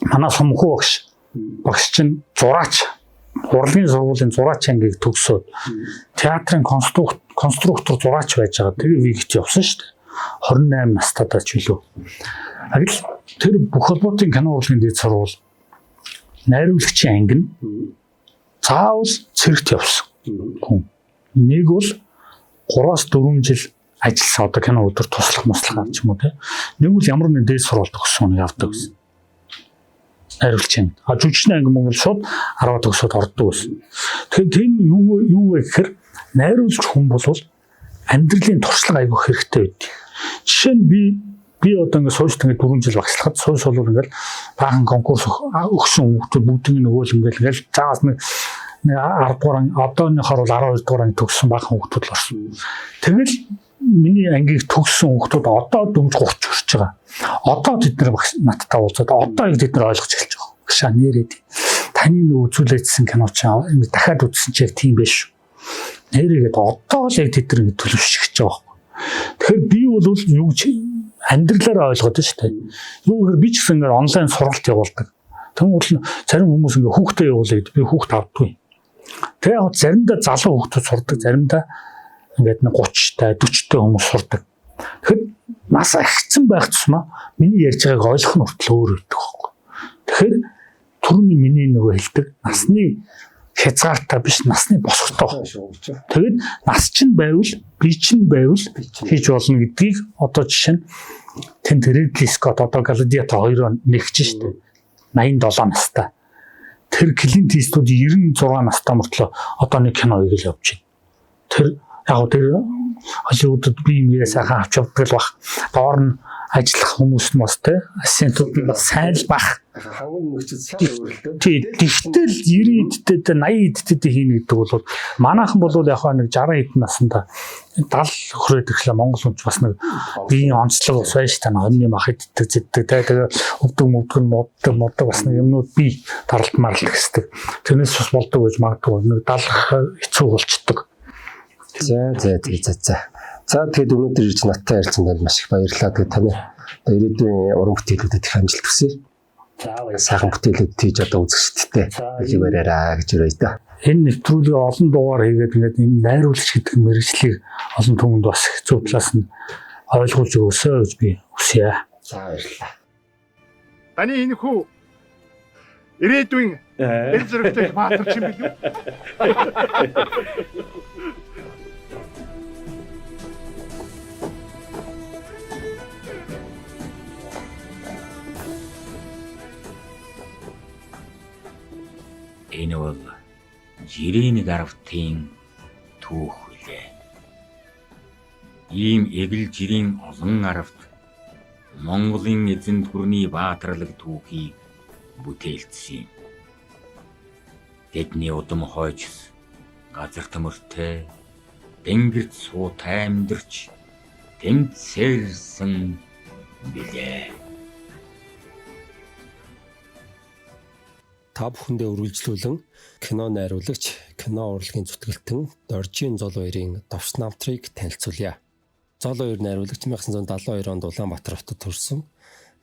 манай сумхуу багш чинь зураач, урлагийн сургуулийн зураач ангийг төгсөөд театрын конструктор зураач байж байгаа. Тэгээ вигт явсан шүү дээ. 28 настайдаа ч билүү. Агил тэр бүх холбоотын кино урлагийн дэд сургууль найруулагчийн анги нь заавал цэрэгт явсан хүн. Нэг бол 3-4 жил ажилласан одоо кино өдөр туслах авч юм уу те. Нэг бол ямар нэгэн дээд сургууль төгссөн явдаг гэсэн. Найруулагчийн. А жүжигчний анги Монгол шууд 10 төгсөөд ордог гэсэн. Тэгэхээр тийм юу вэ гэхээр найруулагч хүн бол амьдралын туршлага айгүй хэрэгтэй байдаг. Жишээ нь би одоо ингээд суульд ингээд 4 жил багшлахад суульс бол ингээд баахан конкурс өгсөн хүмүүс бүгдийг нөгөөл ингээд цаас нэг 10 дугаар одооны хорол 12 дугаар төгссөн баахан хүмүүс л орсон. Тэгэл миний ангийг төгссөн хүмүүс одоо дөнгөж 30 хүрч байгаа. Одоо тэд нар надтай уулзаад одоо яг тэд нар ойлгож эхэлж байгаа. Гшаа нэрээд таны нөө үзүүлээдсэн кино ч ингээд дахиад үзсэн ч яг тийм биш шүү. Нэрээгээд одоо л яг тэд нар ингээд төлөвшөж байгаа. Тэгэхээр би бол юу гэж амьдралаараа ойлгоод шүү дээ. Юу гэхээр би ч гэсэн ингээд онлайн сургалт явуулдаг. Тэгвэл зарим хүмүүс ингээд хүүхдээ явуулъя гэдэг би хүүхд авдаггүй. Тэгээ яг заримдаа залуу хүүхдүүд сурдаг, заримдаа ингээд 30-тай, 40-тай хүмүүс сурдаг. Тэгэхээр нас ахицсан байх тусмаа миний ярьж байгааг ойлгох нь хүртэл өөр байдаг байхгүй. Тэгэхээр түрүүний миний нөгөө хэлдэг насны хязгаартай биш, насны босготой. Тэгээд нас чинь байвал, би чинь байвал хийж болно гэдгийг одоо жишээ нь Тэнд Ридли Скотт одоо Гладиатор 2 нэгж штэ 87 настай. Тэр Клинт Иствуд 96 настай мөртлөө одоо нэг кино хийгээл явж байна. Тэр яг тэр Холливуудад би юмээ сайхан авч явдаг л бах. Доор нь ажиллах хүмүүс нь бас те ассистентууд нь бас сайн л бах. Хамгийн мөчөд сайн өөрлөлтөө. Тэгтэл 90-д 80-д хийнэ гэдэг бол манайхан бол яг нэг 60 хэд наснда 70 хүрээд ирэхлээр Монгол хүнч бас нэг биеийн онцлог ус байж тань онны мах иддэг зэддэг те тэгээ өвдөг моддаг бас нэг юмнууд би даралт марлах хэсдэг. Тэрнээс бас болдог гэж магадгүй нэг 70 хэцүү болчдөг. За. За тэгээд өнөөдөр ирж надтай ярилцсан танд маш их баярлалаа. Тэгээд таны ирээдүйн уран бүтээлүүдэд их амжилт хүсье. За сайхан бүтээлүүд хийж одоо үзэгчдтэй хэлийг бариараа гэж өрөөж да. Энэ нэвтрүүлгийг олон дугаар хийгээд ингээд энэ найруулагч гэдэг мэргэжлийг олон түмэнд бас зөв талаас нь ойлгуулж өгөөсэй гэж би хүсье. За баярлалаа. Таны энэ хүү ирээдүйн эр зэрэгтэй баатар чинь билүү? Энэ бол жирийн гарвтын түүх үлээ. Ийм эгэл жирийн олон гарвт Монголын эзэн төрний баатарлаг түүхийг бүтээлдсэн юм. Тэдний удам хойжс газар төмөртэй тэнгэрт суутай амьдарч тэмцээрсэн билээ. Та бүхэндээ үргэлжлүүлэн кино найруулагч, кино урлагийн зүтгэлтэн Доржийн Зол хоёрын Довс намтрыг танилцуулъя. Зол хоёр найруулагч 1972 онд Улаанбаатар хотод төрсөн.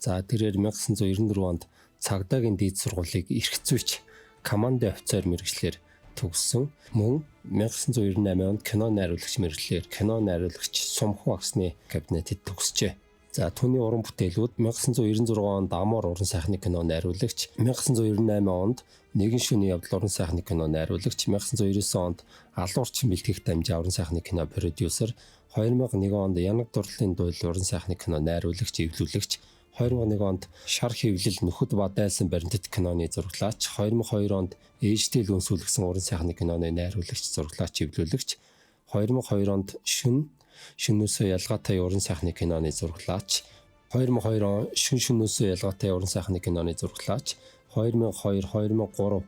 За тэрээр 1994 онд Цагдаагийн дээд сургуулийг эрх зүйч командын офицер мэргэжлэр төгссөн. Мөн 1998 онд кино найруулагч мэргэжлэр кино найруулагч Сумху агсны кабинетад төгсжээ. За түүний уран бүтээлүүд 1996 онд Амар уран сайхны кино найруулагч, 1998 онд Нэгэн шөнийн явдал уран сайхны кино найруулагч, 1999 онд Алуурчин бэлтгэх дамжаа уран сайхны кино продюсер, 2001 онд Янаг дурлалын дуйл уран сайхны кино найруулагч, эвлүүлэгч, 2001 онд Шар хэвлэл нөхөд бадайлсан баримтат киноны зураглаач, 2002 онд ээжтэй л өнсүүлгсэн уран сайхны киноны найруулагч, зураглаач, эвлүүлэгч, 2002 онд Шөнөөсөө ялгаатай уран сайхны киноны зураглаач, 2002 он Шөнөөсөө ялгаатай уран сайхны киноны зураглаач, 2002, 2003,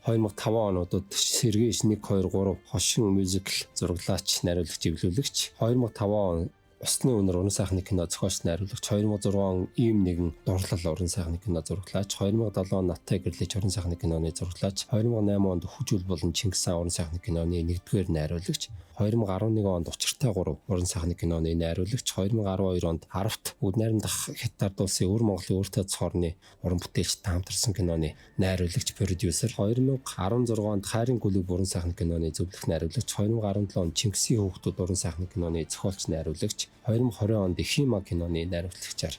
2005 онуудад Сэргээж 1 2 3 хошин мюзикл зураглаач, найруулагч, эвлүүлэгч, 2005 он Усны өнөр уран сайхны кино зохиолч, найруулагч, 2006 он Ийм нэгэн дурлал уран сайхны кино зураглаач, 2007 он Наттай гэрлэж уран сайхны киноны зураглаач, 2008 онд Хүжүүл болон Чингис хаан уран сайхны киноны 1-р найруулагч, 2011 онд Учиртай 3 уран сайхны киноны найруулагч, 2012 онд Аравт Үд найрамдах Хятад улсын өвөр Монголын өөртөө цорны уран бүтээлчтэй хамтарсан киноны найруулагч, продюсер, 2016 онд Хайрын гүлэг уран сайхны киноны зөвлөх найруулагч, 2017 онд Чингисийн хүүхдүүд уран сайхны киноны зохиолч, найруулагч, 2020 онд Ихима киноны найруулагчаар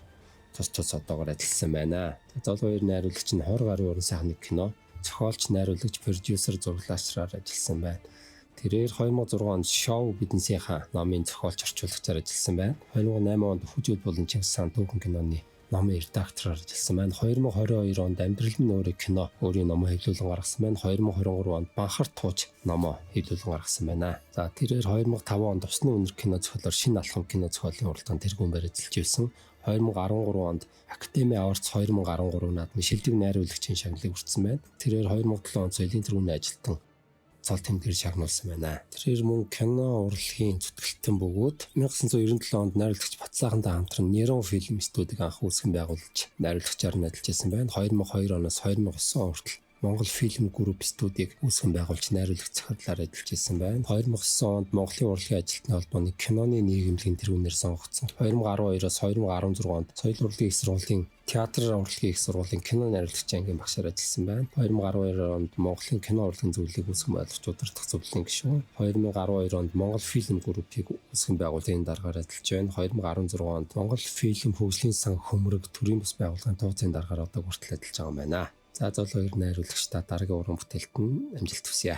тус одоогоор ажилласан байна. Зол хоёр найруулагч нь 20 гаруй уран сайхны кино зохиолч, найруулагч, продюсер, зураглаачраар ажилласан байна. Тэрээр 2006 онд Шоу Бидэнсийнхаа номын зохиолч, орчуулагчаар ажилласан байна. 2008 онд Хүжүүл болон Чингис хаан түүхэн киноны номын редактороор ажилласан байна. 2022 онд Амьдрал минь өөрөө кино өөрийн номоо хэвлүүлэн гаргасан байна. 2023 онд Банхар тууж номоо хэвлүүлэн гаргасан байна. За тэрээр 2005 онд Усны өнөр кино зохиолоор Шинэ алхам кино зохиолын уралдаанд тэргүүн барьж байсан. 2013 онд Академи аварц 2013 наадмын шилдэг найруулагчийн шагналыг хүртсэн байна. Тэрээр 2007 онд соёлын тэргүүний ажилтан цол тэмдгээр шагнуулсан байна. Тэрээр мөн кино урлагийн зүтгэлтэн бөгөөд 1997 онд найруулагч Батсайхантай хамтран Нерон фильм студийг анх үүсгэн байгуулж найруулагчаар нь ажиллаж байсан байна. 2002 оноос 2009 он хүртэл Монгол фильм групп студийг үүсгэн байгуулж найруулагч захирлаар ажиллаж байсан байна. 2009 онд Монголын урлагийн ажилтны холбооны киноны нийгэмлэгийн тэргүүнээр сонгогдсон. 2012-оос 2016 онд Соёл урлагийн их сургуулийн театр урлагийн их сургуулийн кино найруулагчийн ангийн багшаар ажилласан байна. 2012 онд Монголын кино урлагийн зөвлөлийг үүсгэн байгуулж удирдах зөвлөлийн гишүүн. 2012 онд Монгол фильм группийг үүсгэн байгуулсан дараагаар ажиллаж байна. 2016 онд Монгол фильм хөгжлийн сан хөмрөг төрийн бас байгууллагын тооцооны дараагаар одоо хүртэл ажиллаж байгаа юм байна. За зол хоёр найруулагчдаа дараагийн уран бүтээлд нь амжилт хүсье.